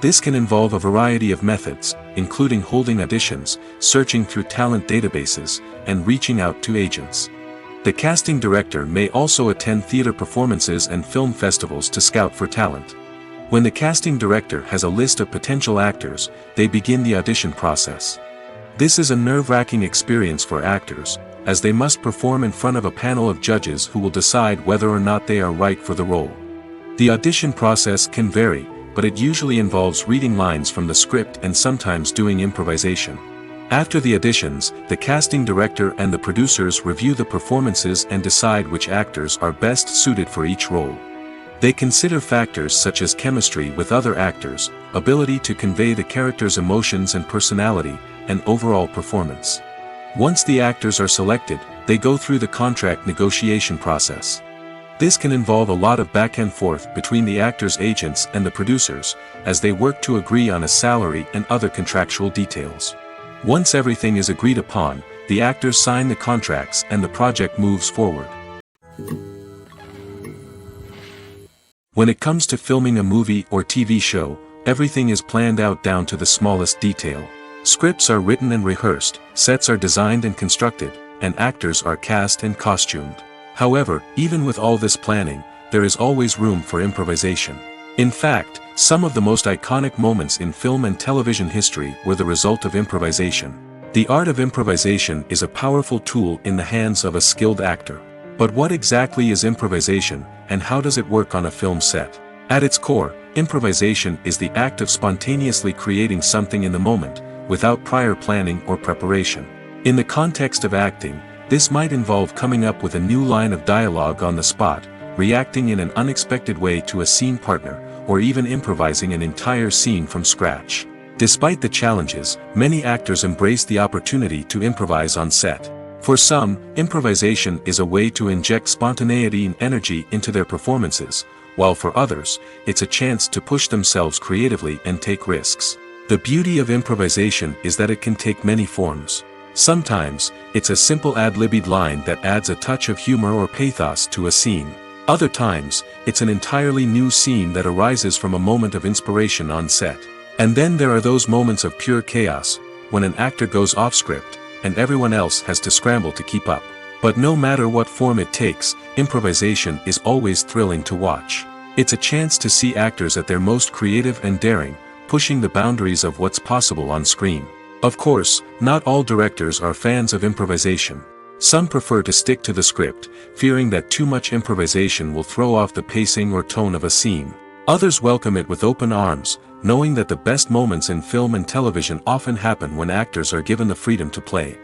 This can involve a variety of methods, including holding auditions, searching through talent databases, and reaching out to agents. The casting director may also attend theater performances and film festivals to scout for talent. When the casting director has a list of potential actors, they begin the audition process. This is a nerve-wracking experience for actors, as they must perform in front of a panel of judges who will decide whether or not they are right for the role. The audition process can vary, but it usually involves reading lines from the script and sometimes doing improvisation. After the auditions, the casting director and the producers review the performances and decide which actors are best suited for each role. They consider factors such as chemistry with other actors, ability to convey the character's emotions and personality, and overall performance. Once the actors are selected, they go through the contract negotiation process. This can involve a lot of back and forth between the actors' agents and the producers, as they work to agree on a salary and other contractual details. Once everything is agreed upon, the actors sign the contracts and the project moves forward. When it comes to filming a movie or TV show, everything is planned out down to the smallest detail. Scripts are written and rehearsed, sets are designed and constructed, and actors are cast and costumed. However, even with all this planning, there is always room for improvisation. In fact, some of the most iconic moments in film and television history were the result of improvisation. The art of improvisation is a powerful tool in the hands of a skilled actor. But what exactly is improvisation, and how does it work on a film set? At its core, improvisation is the act of spontaneously creating something in the moment, without prior planning or preparation. In the context of acting, this might involve coming up with a new line of dialogue on the spot, reacting in an unexpected way to a scene partner, or even improvising an entire scene from scratch. Despite the challenges, many actors embrace the opportunity to improvise on set. For some, improvisation is a way to inject spontaneity and energy into their performances, while for others, it's a chance to push themselves creatively and take risks. The beauty of improvisation is that it can take many forms. Sometimes, it's a simple ad-libbed line that adds a touch of humor or pathos to a scene. Other times, it's an entirely new scene that arises from a moment of inspiration on set. And then there are those moments of pure chaos, when an actor goes off script, and everyone else has to scramble to keep up. But no matter what form it takes, improvisation is always thrilling to watch. It's a chance to see actors at their most creative and daring, pushing the boundaries of what's possible on screen. Of course, not all directors are fans of improvisation. Some prefer to stick to the script, fearing that too much improvisation will throw off the pacing or tone of a scene. Others welcome it with open arms, knowing that the best moments in film and television often happen when actors are given the freedom to play.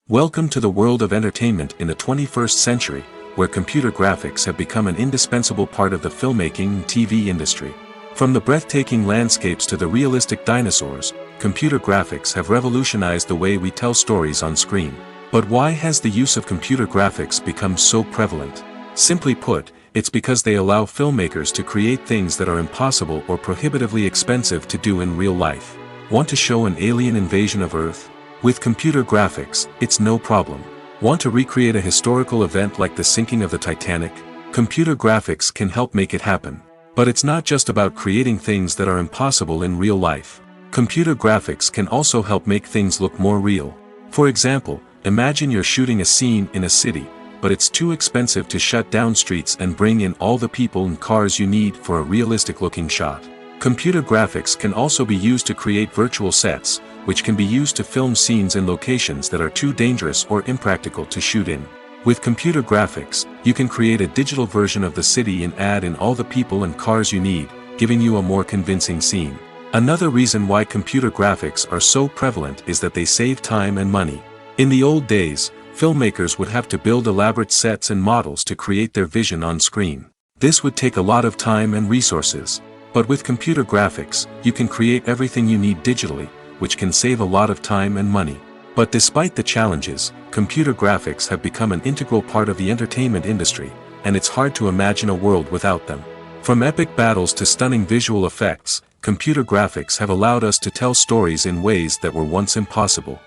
Welcome to the world of entertainment in the 21st century, where computer graphics have become an indispensable part of the filmmaking and TV industry. From the breathtaking landscapes to the realistic dinosaurs, computer graphics have revolutionized the way we tell stories on screen. But why has the use of computer graphics become so prevalent? Simply put, it's because they allow filmmakers to create things that are impossible or prohibitively expensive to do in real life. Want to show an alien invasion of Earth? With computer graphics, it's no problem. Want to recreate a historical event like the sinking of the Titanic? Computer graphics can help make it happen. But it's not just about creating things that are impossible in real life. Computer graphics can also help make things look more real. For example, imagine you're shooting a scene in a city, but it's too expensive to shut down streets and bring in all the people and cars you need for a realistic-looking shot. Computer graphics can also be used to create virtual sets, which can be used to film scenes in locations that are too dangerous or impractical to shoot in. With computer graphics, you can create a digital version of the city and add in all the people and cars you need, giving you a more convincing scene. Another reason why computer graphics are so prevalent is that they save time and money. In the old days, filmmakers would have to build elaborate sets and models to create their vision on screen. This would take a lot of time and resources. But with computer graphics, you can create everything you need digitally, which can save a lot of time and money. But despite the challenges, computer graphics have become an integral part of the entertainment industry, and it's hard to imagine a world without them. From epic battles to stunning visual effects, computer graphics have allowed us to tell stories in ways that were once impossible.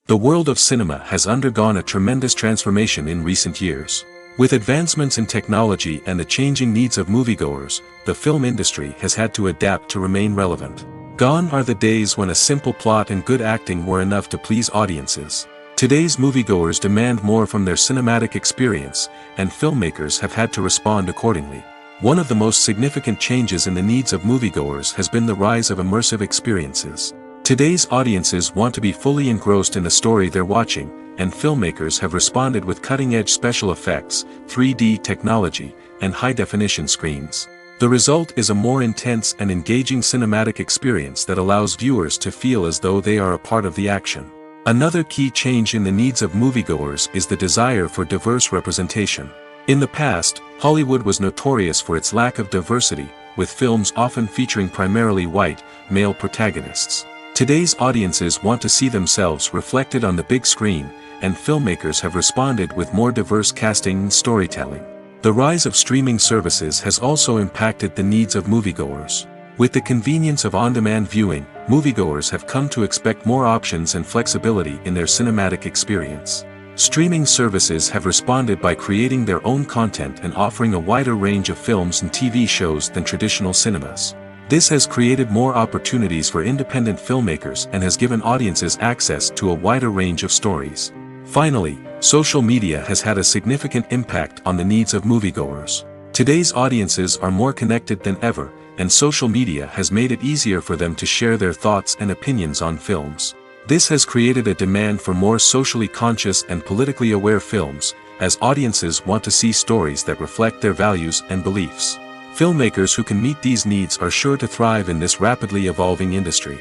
The world of cinema has undergone a tremendous transformation in recent years. With advancements in technology and the changing needs of moviegoers, the film industry has had to adapt to remain relevant. Gone are the days when a simple plot and good acting were enough to please audiences. Today's moviegoers demand more from their cinematic experience, and filmmakers have had to respond accordingly. One of the most significant changes in the needs of moviegoers has been the rise of immersive experiences. Today's audiences want to be fully engrossed in the story they're watching, and filmmakers have responded with cutting-edge special effects, 3D technology, and high-definition screens. The result is a more intense and engaging cinematic experience that allows viewers to feel as though they are a part of the action. Another key change in the needs of moviegoers is the desire for diverse representation. In the past, Hollywood was notorious for its lack of diversity, with films often featuring primarily white, male protagonists. Today's audiences want to see themselves reflected on the big screen, and filmmakers have responded with more diverse casting and storytelling. The rise of streaming services has also impacted the needs of moviegoers. With the convenience of on-demand viewing, moviegoers have come to expect more options and flexibility in their cinematic experience. Streaming services have responded by creating their own content and offering a wider range of films and TV shows than traditional cinemas. This has created more opportunities for independent filmmakers and has given audiences access to a wider range of stories. Finally, social media has had a significant impact on the needs of moviegoers. Today's audiences are more connected than ever, and social media has made it easier for them to share their thoughts and opinions on films. This has created a demand for more socially conscious and politically aware films, as audiences want to see stories that reflect their values and beliefs. Filmmakers who can meet these needs are sure to thrive in this rapidly evolving industry.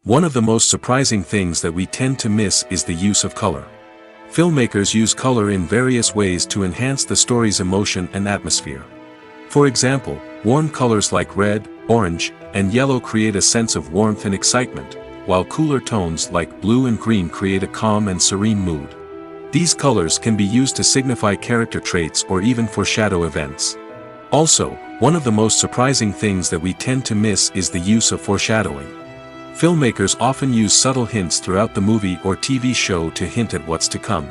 One of the most surprising things that we tend to miss is the use of color. Filmmakers use color in various ways to enhance the story's emotion and atmosphere. For example, warm colors like red, orange, and yellow create a sense of warmth and excitement, while cooler tones like blue and green create a calm and serene mood. These colors can be used to signify character traits or even foreshadow events. Also, one of the most surprising things that we tend to miss is the use of foreshadowing. Filmmakers often use subtle hints throughout the movie or TV show to hint at what's to come.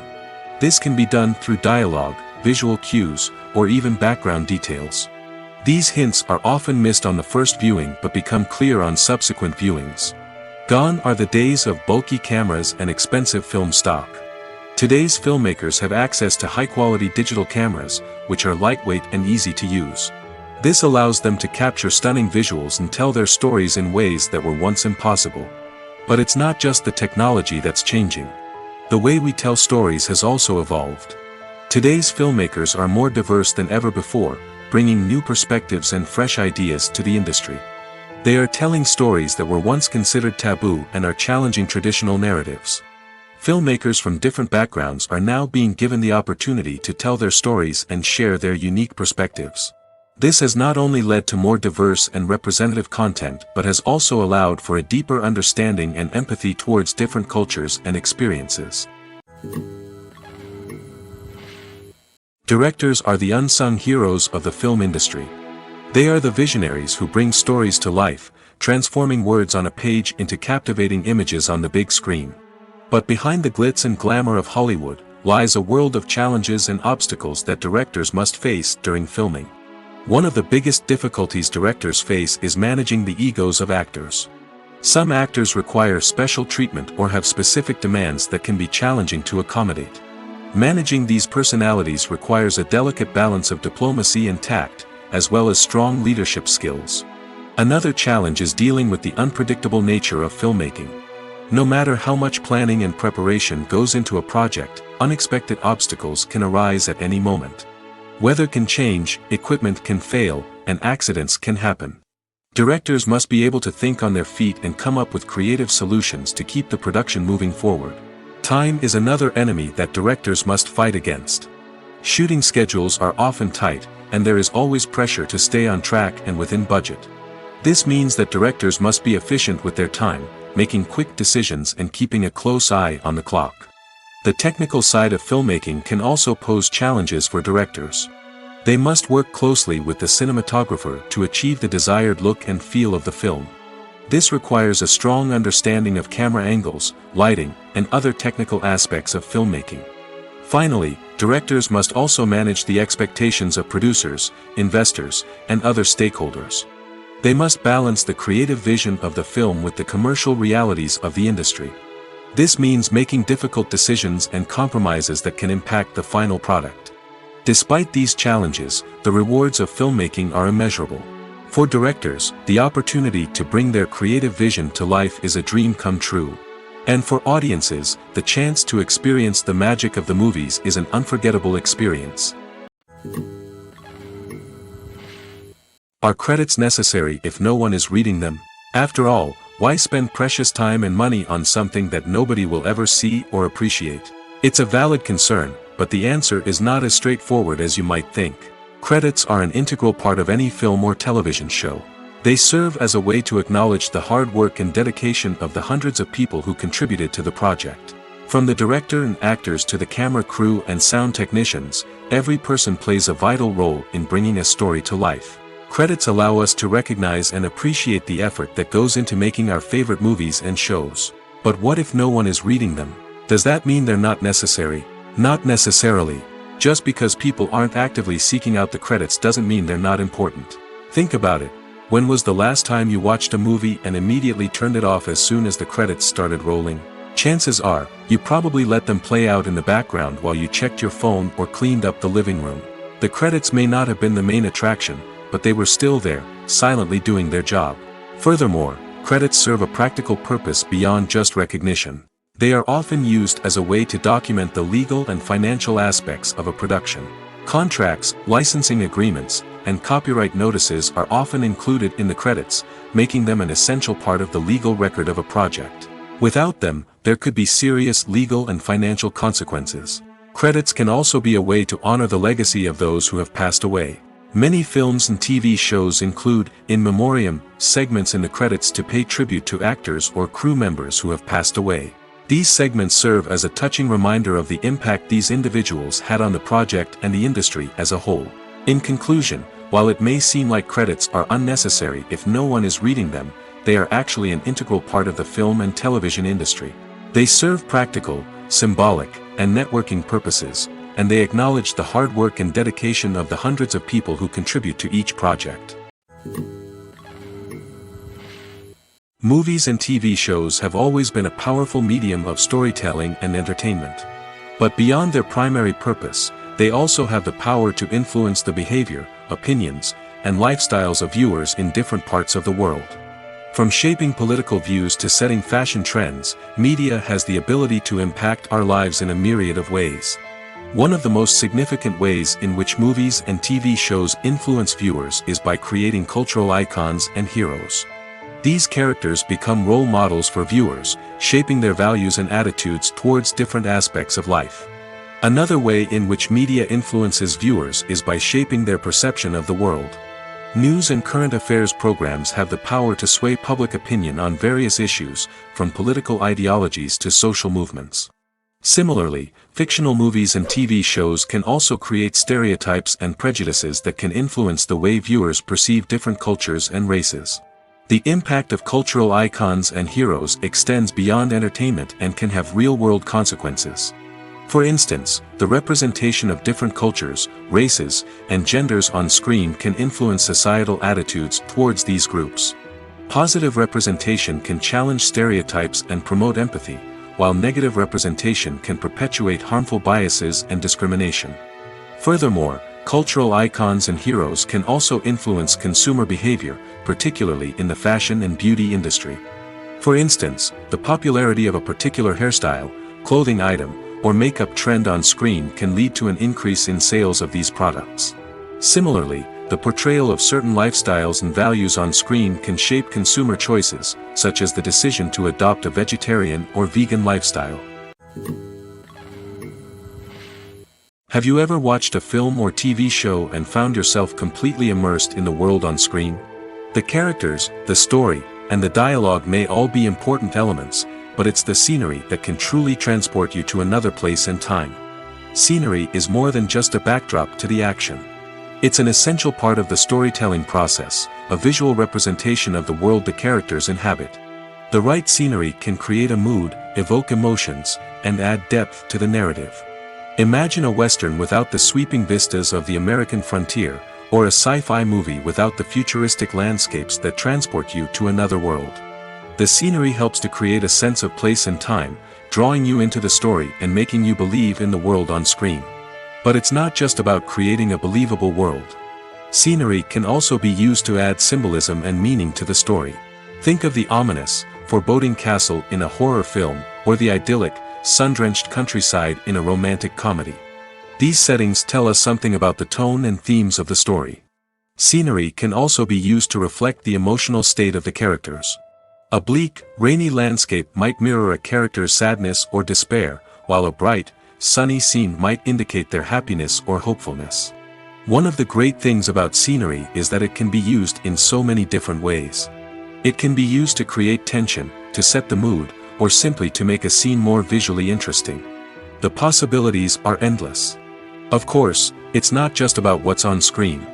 This can be done through dialogue, visual cues, or even background details. These hints are often missed on the first viewing but become clear on subsequent viewings. Gone are the days of bulky cameras and expensive film stock. Today's filmmakers have access to high-quality digital cameras, which are lightweight and easy to use. This allows them to capture stunning visuals and tell their stories in ways that were once impossible. But it's not just the technology that's changing. The way we tell stories has also evolved. Today's filmmakers are more diverse than ever before, bringing new perspectives and fresh ideas to the industry. They are telling stories that were once considered taboo and are challenging traditional narratives. Filmmakers from different backgrounds are now being given the opportunity to tell their stories and share their unique perspectives. This has not only led to more diverse and representative content but has also allowed for a deeper understanding and empathy towards different cultures and experiences. Directors are the unsung heroes of the film industry. They are the visionaries who bring stories to life, transforming words on a page into captivating images on the big screen. But behind the glitz and glamour of Hollywood lies a world of challenges and obstacles that directors must face during filming. One of the biggest difficulties directors face is managing the egos of actors. Some actors require special treatment or have specific demands that can be challenging to accommodate. Managing these personalities requires a delicate balance of diplomacy and tact, as well as strong leadership skills. Another challenge is dealing with the unpredictable nature of filmmaking. No matter how much planning and preparation goes into a project, unexpected obstacles can arise at any moment. Weather can change, equipment can fail, and accidents can happen. Directors must be able to think on their feet and come up with creative solutions to keep the production moving forward. Time is another enemy that directors must fight against. Shooting schedules are often tight, and there is always pressure to stay on track and within budget. This means that directors must be efficient with their time, making quick decisions and keeping a close eye on the clock. The technical side of filmmaking can also pose challenges for directors. They must work closely with the cinematographer to achieve the desired look and feel of the film. This requires a strong understanding of camera angles, lighting, and other technical aspects of filmmaking. Finally, directors must also manage the expectations of producers, investors, and other stakeholders. They must balance the creative vision of the film with the commercial realities of the industry. This means making difficult decisions and compromises that can impact the final product. Despite these challenges, the rewards of filmmaking are immeasurable. For directors, the opportunity to bring their creative vision to life is a dream come true. And for audiences, the chance to experience the magic of the movies is an unforgettable experience. Are credits necessary if no one is reading them? After all, why spend precious time and money on something that nobody will ever see or appreciate? It's a valid concern, but the answer is not as straightforward as you might think. Credits are an integral part of any film or television show. They serve as a way to acknowledge the hard work and dedication of the hundreds of people who contributed to the project. From the director and actors to the camera crew and sound technicians, every person plays a vital role in bringing a story to life. Credits allow us to recognize and appreciate the effort that goes into making our favorite movies and shows. But what if no one is reading them? Does that mean they're not necessary? Not necessarily. Just because people aren't actively seeking out the credits doesn't mean they're not important. Think about it. When was the last time you watched a movie and immediately turned it off as soon as the credits started rolling? Chances are, you probably let them play out in the background while you checked your phone or cleaned up the living room. The credits may not have been the main attraction, but they were still there, silently doing their job. Furthermore, credits serve a practical purpose beyond just recognition. They are often used as a way to document the legal and financial aspects of a production. Contracts, licensing agreements, and copyright notices are often included in the credits, making them an essential part of the legal record of a project. Without them, there could be serious legal and financial consequences. Credits can also be a way to honor the legacy of those who have passed away. Many films and TV shows include, in memoriam, segments in the credits to pay tribute to actors or crew members who have passed away. These segments serve as a touching reminder of the impact these individuals had on the project and the industry as a whole. In conclusion, while it may seem like credits are unnecessary if no one is reading them, they are actually an integral part of the film and television industry. They serve practical, symbolic, and networking purposes, and they acknowledge the hard work and dedication of the hundreds of people who contribute to each project. Movies and TV shows have always been a powerful medium of storytelling and entertainment. But beyond their primary purpose, they also have the power to influence the behavior, opinions, and lifestyles of viewers in different parts of the world. From shaping political views to setting fashion trends, media has the ability to impact our lives in a myriad of ways. One of the most significant ways in which movies and TV shows influence viewers is by creating cultural icons and heroes. These characters become role models for viewers, shaping their values and attitudes towards different aspects of life. Another way in which media influences viewers is by shaping their perception of the world. News and current affairs programs have the power to sway public opinion on various issues, from political ideologies to social movements. Similarly, fictional movies and TV shows can also create stereotypes and prejudices that can influence the way viewers perceive different cultures and races. The impact of cultural icons and heroes extends beyond entertainment and can have real-world consequences. For instance, the representation of different cultures, races, and genders on screen can influence societal attitudes towards these groups. Positive representation can challenge stereotypes and promote empathy, while negative representation can perpetuate harmful biases and discrimination. Furthermore, cultural icons and heroes can also influence consumer behavior, particularly in the fashion and beauty industry. For instance, the popularity of a particular hairstyle, clothing item, or makeup trend on screen can lead to an increase in sales of these products. Similarly, the portrayal of certain lifestyles and values on screen can shape consumer choices, such as the decision to adopt a vegetarian or vegan lifestyle. Have you ever watched a film or TV show and found yourself completely immersed in the world on screen? The characters, the story, and the dialogue may all be important elements, but it's the scenery that can truly transport you to another place and time. Scenery is more than just a backdrop to the action. It's an essential part of the storytelling process, a visual representation of the world the characters inhabit. The right scenery can create a mood, evoke emotions, and add depth to the narrative. Imagine a Western without the sweeping vistas of the American frontier, or a sci-fi movie without the futuristic landscapes that transport you to another world. The scenery helps to create a sense of place and time, drawing you into the story and making you believe in the world on screen. But it's not just about creating a believable world. Scenery can also be used to add symbolism and meaning to the story. Think of the ominous, foreboding castle in a horror film, or the idyllic, sun-drenched countryside in a romantic comedy. These settings tell us something about the tone and themes of the story. Scenery can also be used to reflect the emotional state of the characters. A bleak, rainy landscape might mirror a character's sadness or despair, while a bright, sunny scene might indicate their happiness or hopefulness. One of the great things about scenery is that it can be used in so many different ways. It can be used to create tension, to set the mood, or simply to make a scene more visually interesting. The possibilities are endless. Of course, it's not just about what's on screen.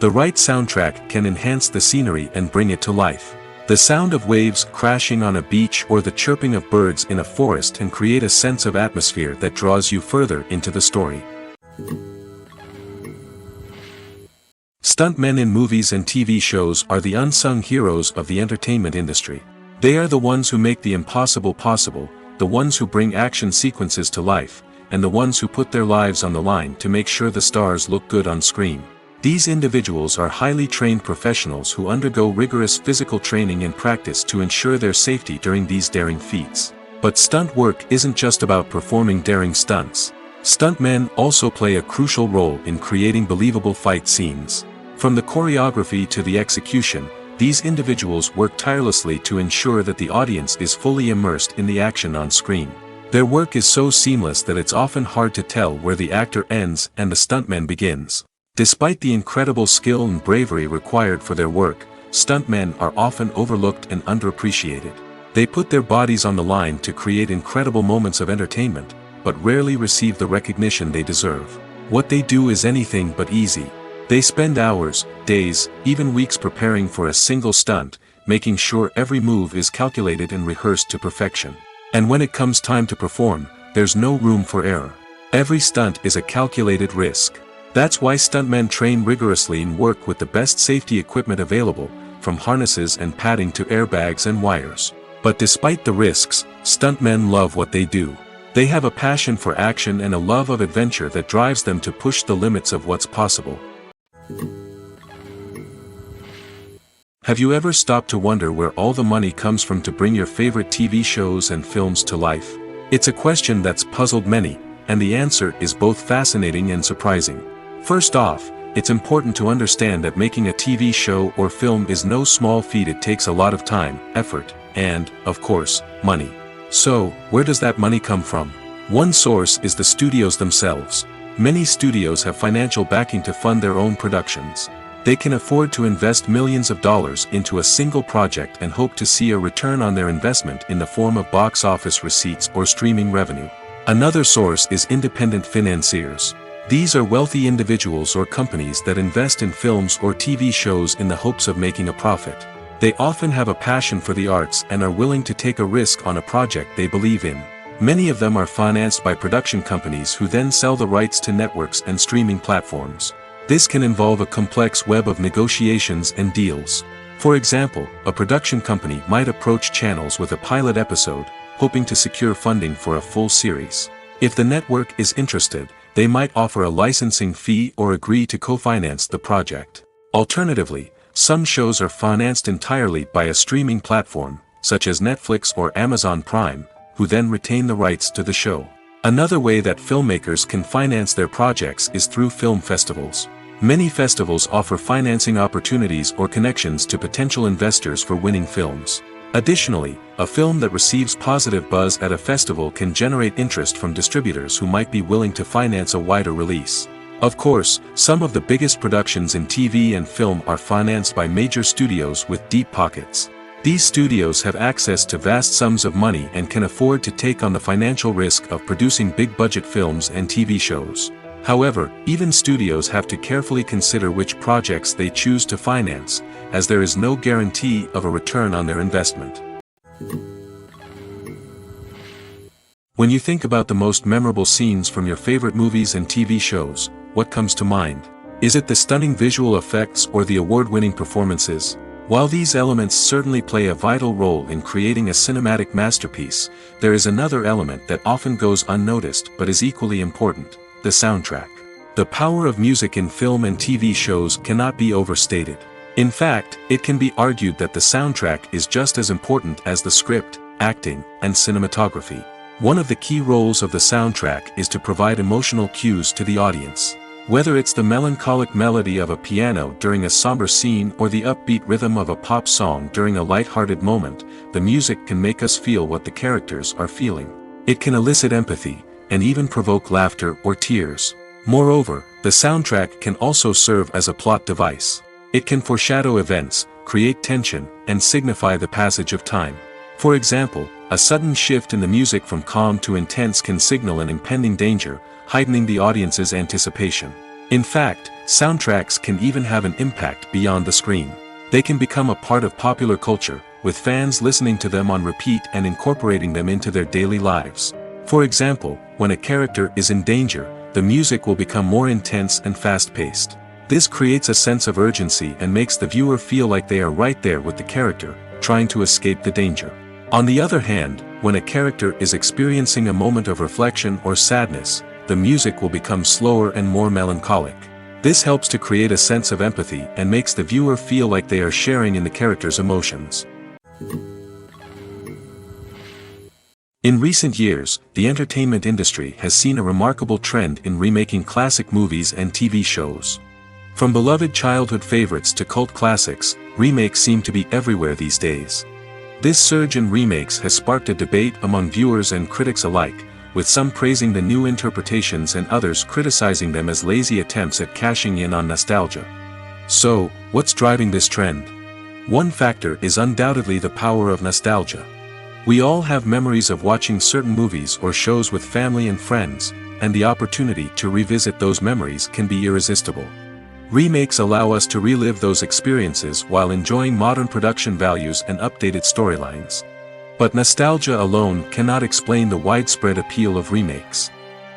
The right soundtrack can enhance the scenery and bring it to life. The sound of waves crashing on a beach or the chirping of birds in a forest can create a sense of atmosphere that draws you further into the story. Stuntmen in movies and TV shows are the unsung heroes of the entertainment industry. They are the ones who make the impossible possible, the ones who bring action sequences to life, and the ones who put their lives on the line to make sure the stars look good on screen. These individuals are highly trained professionals who undergo rigorous physical training and practice to ensure their safety during these daring feats. But stunt work isn't just about performing daring stunts. Stuntmen also play a crucial role in creating believable fight scenes. From the choreography to the execution, these individuals work tirelessly to ensure that the audience is fully immersed in the action on screen. Their work is so seamless that it's often hard to tell where the actor ends and the stuntman begins. Despite the incredible skill and bravery required for their work, stuntmen are often overlooked and underappreciated. They put their bodies on the line to create incredible moments of entertainment, but rarely receive the recognition they deserve. What they do is anything but easy. They spend hours, days, even weeks preparing for a single stunt, making sure every move is calculated and rehearsed to perfection. And when it comes time to perform, there's no room for error. Every stunt is a calculated risk. That's why stuntmen train rigorously and work with the best safety equipment available, from harnesses and padding to airbags and wires. But despite the risks, stuntmen love what they do. They have a passion for action and a love of adventure that drives them to push the limits of what's possible. Have you ever stopped to wonder where all the money comes from to bring your favorite TV shows and films to life? It's a question that's puzzled many, and the answer is both fascinating and surprising. First off, it's important to understand that making a TV show or film is no small feat. It takes a lot of time, effort, and, of course, money. So, where does that money come from? One source is the studios themselves. Many studios have financial backing to fund their own productions. They can afford to invest millions of dollars into a single project and hope to see a return on their investment in the form of box office receipts or streaming revenue. Another source is independent financiers. These are wealthy individuals or companies that invest in films or TV shows in the hopes of making a profit. They often have a passion for the arts and are willing to take a risk on a project they believe in. Many of them are financed by production companies who then sell the rights to networks and streaming platforms. This can involve a complex web of negotiations and deals. For example, a production company might approach channels with a pilot episode, hoping to secure funding for a full series. If the network is interested, they might offer a licensing fee or agree to co-finance the project. Alternatively, some shows are financed entirely by a streaming platform, such as Netflix or Amazon Prime, who then retain the rights to the show. Another way that filmmakers can finance their projects is through film festivals. Many festivals offer financing opportunities or connections to potential investors for winning films. Additionally, a film that receives positive buzz at a festival can generate interest from distributors who might be willing to finance a wider release. Of course, some of the biggest productions in TV and film are financed by major studios with deep pockets. These studios have access to vast sums of money and can afford to take on the financial risk of producing big-budget films and TV shows. However, even studios have to carefully consider which projects they choose to finance, as there is no guarantee of a return on their investment. When you think about the most memorable scenes from your favorite movies and TV shows, what comes to mind? Is it the stunning visual effects or the award-winning performances? While these elements certainly play a vital role in creating a cinematic masterpiece, there is another element that often goes unnoticed but is equally important: the soundtrack. The power of music in film and TV shows cannot be overstated. In fact, it can be argued that the soundtrack is just as important as the script, acting, and cinematography. One of the key roles of the soundtrack is to provide emotional cues to the audience. Whether it's the melancholic melody of a piano during a somber scene or the upbeat rhythm of a pop song during a light-hearted moment, the music can make us feel what the characters are feeling. It can elicit empathy, and even provoke laughter or tears. Moreover, the soundtrack can also serve as a plot device. It can foreshadow events, create tension, and signify the passage of time. For example, a sudden shift in the music from calm to intense can signal an impending danger, heightening the audience's anticipation. In fact, soundtracks can even have an impact beyond the screen. They can become a part of popular culture, with fans listening to them on repeat and incorporating them into their daily lives. For example, when a character is in danger, the music will become more intense and fast-paced. This creates a sense of urgency and makes the viewer feel like they are right there with the character, trying to escape the danger. On the other hand, when a character is experiencing a moment of reflection or sadness, the music will become slower and more melancholic. This helps to create a sense of empathy and makes the viewer feel like they are sharing in the character's emotions. In recent years, the entertainment industry has seen a remarkable trend in remaking classic movies and TV shows. From beloved childhood favorites to cult classics, remakes seem to be everywhere these days. This surge in remakes has sparked a debate among viewers and critics alike, with some praising the new interpretations and others criticizing them as lazy attempts at cashing in on nostalgia. So, what's driving this trend? One factor is undoubtedly the power of nostalgia. We all have memories of watching certain movies or shows with family and friends, and the opportunity to revisit those memories can be irresistible. Remakes allow us to relive those experiences while enjoying modern production values and updated storylines. But nostalgia alone cannot explain the widespread appeal of remakes.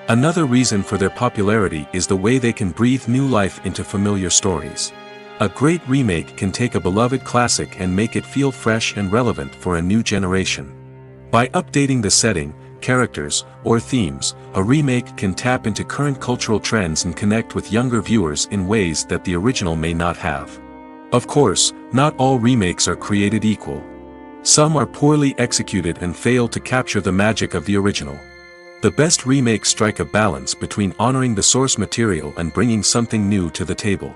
Another reason for their popularity is the way they can breathe new life into familiar stories. A great remake can take a beloved classic and make it feel fresh and relevant for a new generation. By updating the setting, characters, or themes, a remake can tap into current cultural trends and connect with younger viewers in ways that the original may not have. Of course, not all remakes are created equal. Some are poorly executed and fail to capture the magic of the original. The best remakes strike a balance between honoring the source material and bringing something new to the table.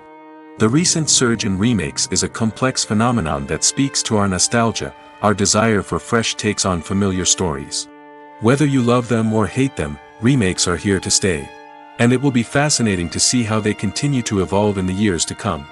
The recent surge in remakes is a complex phenomenon that speaks to our nostalgia, our desire for fresh takes on familiar stories. Whether you love them or hate them, remakes are here to stay. And it will be fascinating to see how they continue to evolve in the years to come.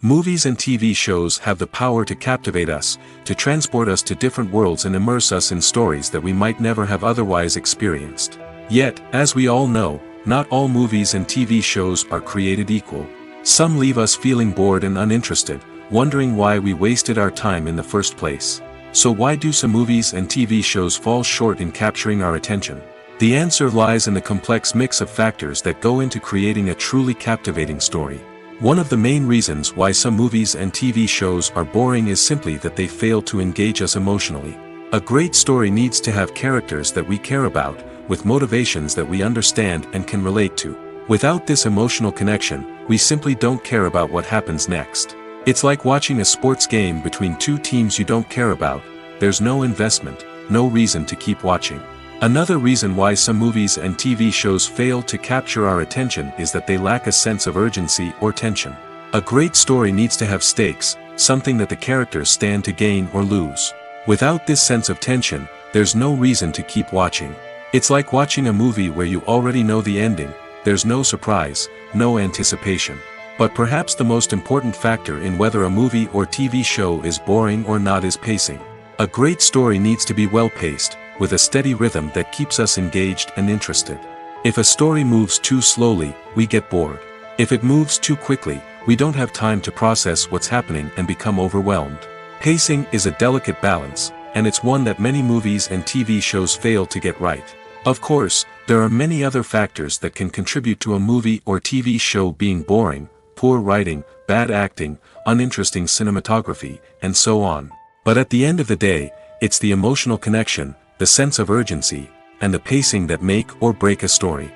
Movies and TV shows have the power to captivate us, to transport us to different worlds and immerse us in stories that we might never have otherwise experienced. Yet, as we all know, not all movies and TV shows are created equal. Some leave us feeling bored and uninterested, wondering why we wasted our time in the first place. So why do some movies and TV shows fall short in capturing our attention? The answer lies in the complex mix of factors that go into creating a truly captivating story. One of the main reasons why some movies and TV shows are boring is simply that they fail to engage us emotionally. A great story needs to have characters that we care about, with motivations that we understand and can relate to. Without this emotional connection, we simply don't care about what happens next. It's like watching a sports game between two teams you don't care about. There's no investment, no reason to keep watching. Another reason why some movies and TV shows fail to capture our attention is that they lack a sense of urgency or tension. A great story needs to have stakes, something that the characters stand to gain or lose. Without this sense of tension, there's no reason to keep watching. It's like watching a movie where you already know the ending. There's no surprise, no anticipation. But perhaps the most important factor in whether a movie or TV show is boring or not is pacing. A great story needs to be well-paced, with a steady rhythm that keeps us engaged and interested. If a story moves too slowly, we get bored. If it moves too quickly, we don't have time to process what's happening and become overwhelmed. Pacing is a delicate balance, and it's one that many movies and TV shows fail to get right. Of course, there are many other factors that can contribute to a movie or TV show being boring: poor writing, bad acting, uninteresting cinematography, and so on. But at the end of the day, it's the emotional connection, the sense of urgency, and the pacing that make or break a story.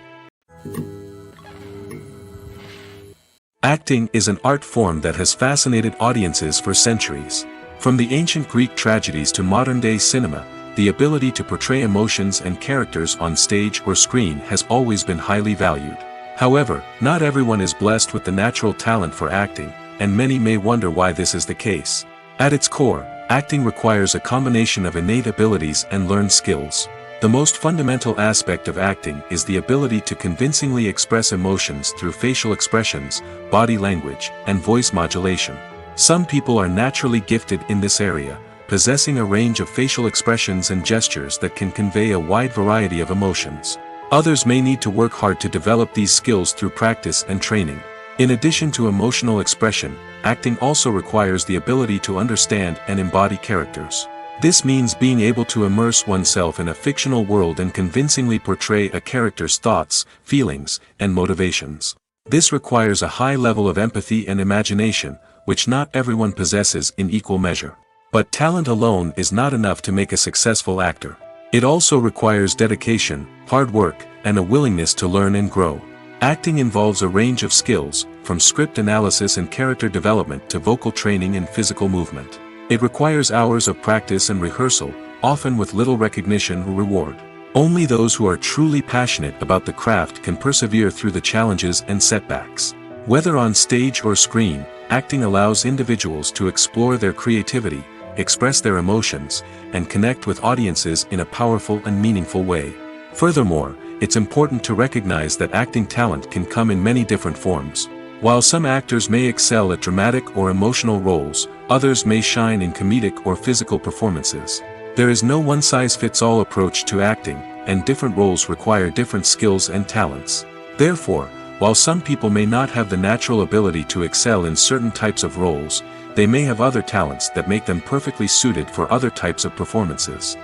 Acting is an art form that has fascinated audiences for centuries. From the ancient Greek tragedies to modern-day cinema, the ability to portray emotions and characters on stage or screen has always been highly valued. However, not everyone is blessed with the natural talent for acting, and many may wonder why this is the case. At its core, acting requires a combination of innate abilities and learned skills. The most fundamental aspect of acting is the ability to convincingly express emotions through facial expressions, body language, and voice modulation. Some people are naturally gifted in this area, possessing a range of facial expressions and gestures that can convey a wide variety of emotions. Others may need to work hard to develop these skills through practice and training. In addition to emotional expression, acting also requires the ability to understand and embody characters. This means being able to immerse oneself in a fictional world and convincingly portray a character's thoughts, feelings, and motivations. This requires a high level of empathy and imagination, which not everyone possesses in equal measure. But talent alone is not enough to make a successful actor. It also requires dedication, hard work, and a willingness to learn and grow. Acting involves a range of skills, from script analysis and character development to vocal training and physical movement. It requires hours of practice and rehearsal, often with little recognition or reward. Only those who are truly passionate about the craft can persevere through the challenges and setbacks. Whether on stage or screen, acting allows individuals to explore their creativity, express their emotions, and connect with audiences in a powerful and meaningful way. Furthermore, it's important to recognize that acting talent can come in many different forms. While some actors may excel at dramatic or emotional roles, others may shine in comedic or physical performances. There is no one-size-fits-all approach to acting, and different roles require different skills and talents. Therefore, while some people may not have the natural ability to excel in certain types of roles, they may have other talents that make them perfectly suited for other types of performances.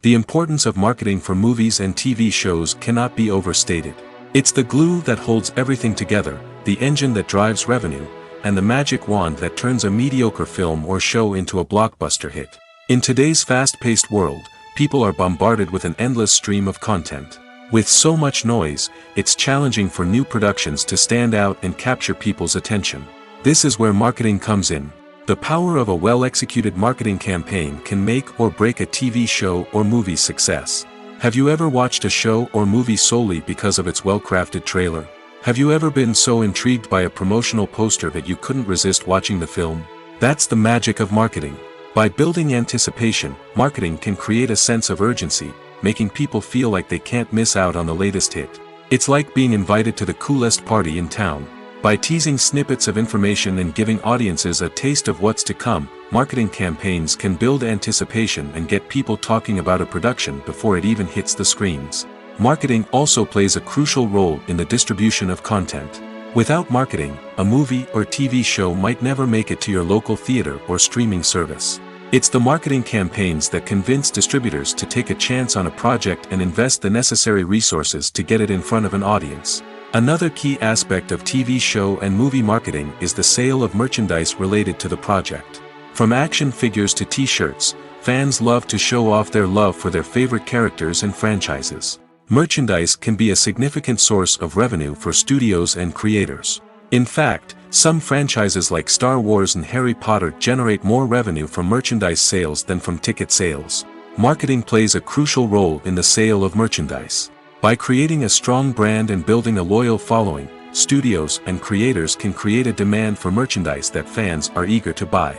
The importance of marketing for movies and TV shows cannot be overstated. It's the glue that holds everything together, the engine that drives revenue, and the magic wand that turns a mediocre film or show into a blockbuster hit. In today's fast-paced world, people are bombarded with an endless stream of content. With so much noise, it's challenging for new productions to stand out and capture people's attention. This is where marketing comes in. The power of a well-executed marketing campaign can make or break a TV show or movie's success. Have you ever watched a show or movie solely because of its well-crafted trailer? Have you ever been so intrigued by a promotional poster that you couldn't resist watching the film? That's the magic of marketing. By building anticipation, marketing can create a sense of urgency, making people feel like they can't miss out on the latest hit. It's like being invited to the coolest party in town. By teasing snippets of information and giving audiences a taste of what's to come, marketing campaigns can build anticipation and get people talking about a production before it even hits the screens. Marketing also plays a crucial role in the distribution of content. Without marketing, a movie or TV show might never make it to your local theater or streaming service. It's the marketing campaigns that convince distributors to take a chance on a project and invest the necessary resources to get it in front of an audience. Another key aspect of TV show and movie marketing is the sale of merchandise related to the project. From action figures to t-shirts, fans love to show off their love for their favorite characters and franchises. Merchandise can be a significant source of revenue for studios and creators. In fact, some franchises like Star Wars and Harry Potter generate more revenue from merchandise sales than from ticket sales. Marketing plays a crucial role in the sale of merchandise. By creating a strong brand and building a loyal following, studios and creators can create a demand for merchandise that fans are eager to buy.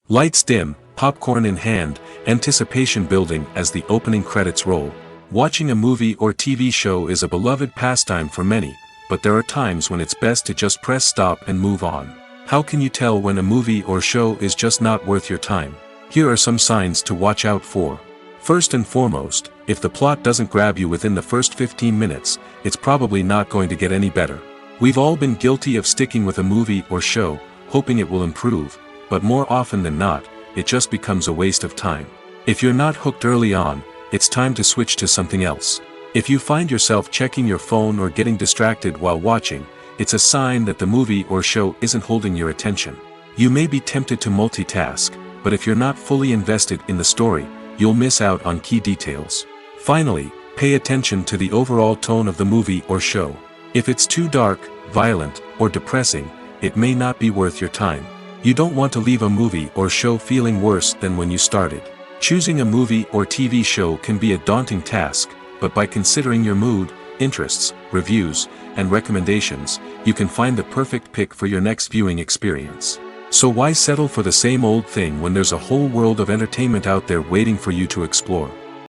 Lights dim, popcorn in hand, anticipation building as the opening credits roll. Watching a movie or TV show is a beloved pastime for many, but there are times when it's best to just press stop and move on. How can you tell when a movie or show is just not worth your time? Here are some signs to watch out for. First and foremost, if the plot doesn't grab you within the first 15 minutes, it's probably not going to get any better. We've all been guilty of sticking with a movie or show, hoping it will improve, but more often than not, it just becomes a waste of time. If you're not hooked early on, it's time to switch to something else. If you find yourself checking your phone or getting distracted while watching, it's a sign that the movie or show isn't holding your attention. You may be tempted to multitask, but if you're not fully invested in the story, you'll miss out on key details. Finally, pay attention to the overall tone of the movie or show. If it's too dark, violent, or depressing, it may not be worth your time. You don't want to leave a movie or show feeling worse than when you started. Choosing a movie or TV show can be a daunting task, but by considering your mood, interests, reviews, and recommendations, you can find the perfect pick for your next viewing experience. So why settle for the same old thing when there's a whole world of entertainment out there waiting for you to explore?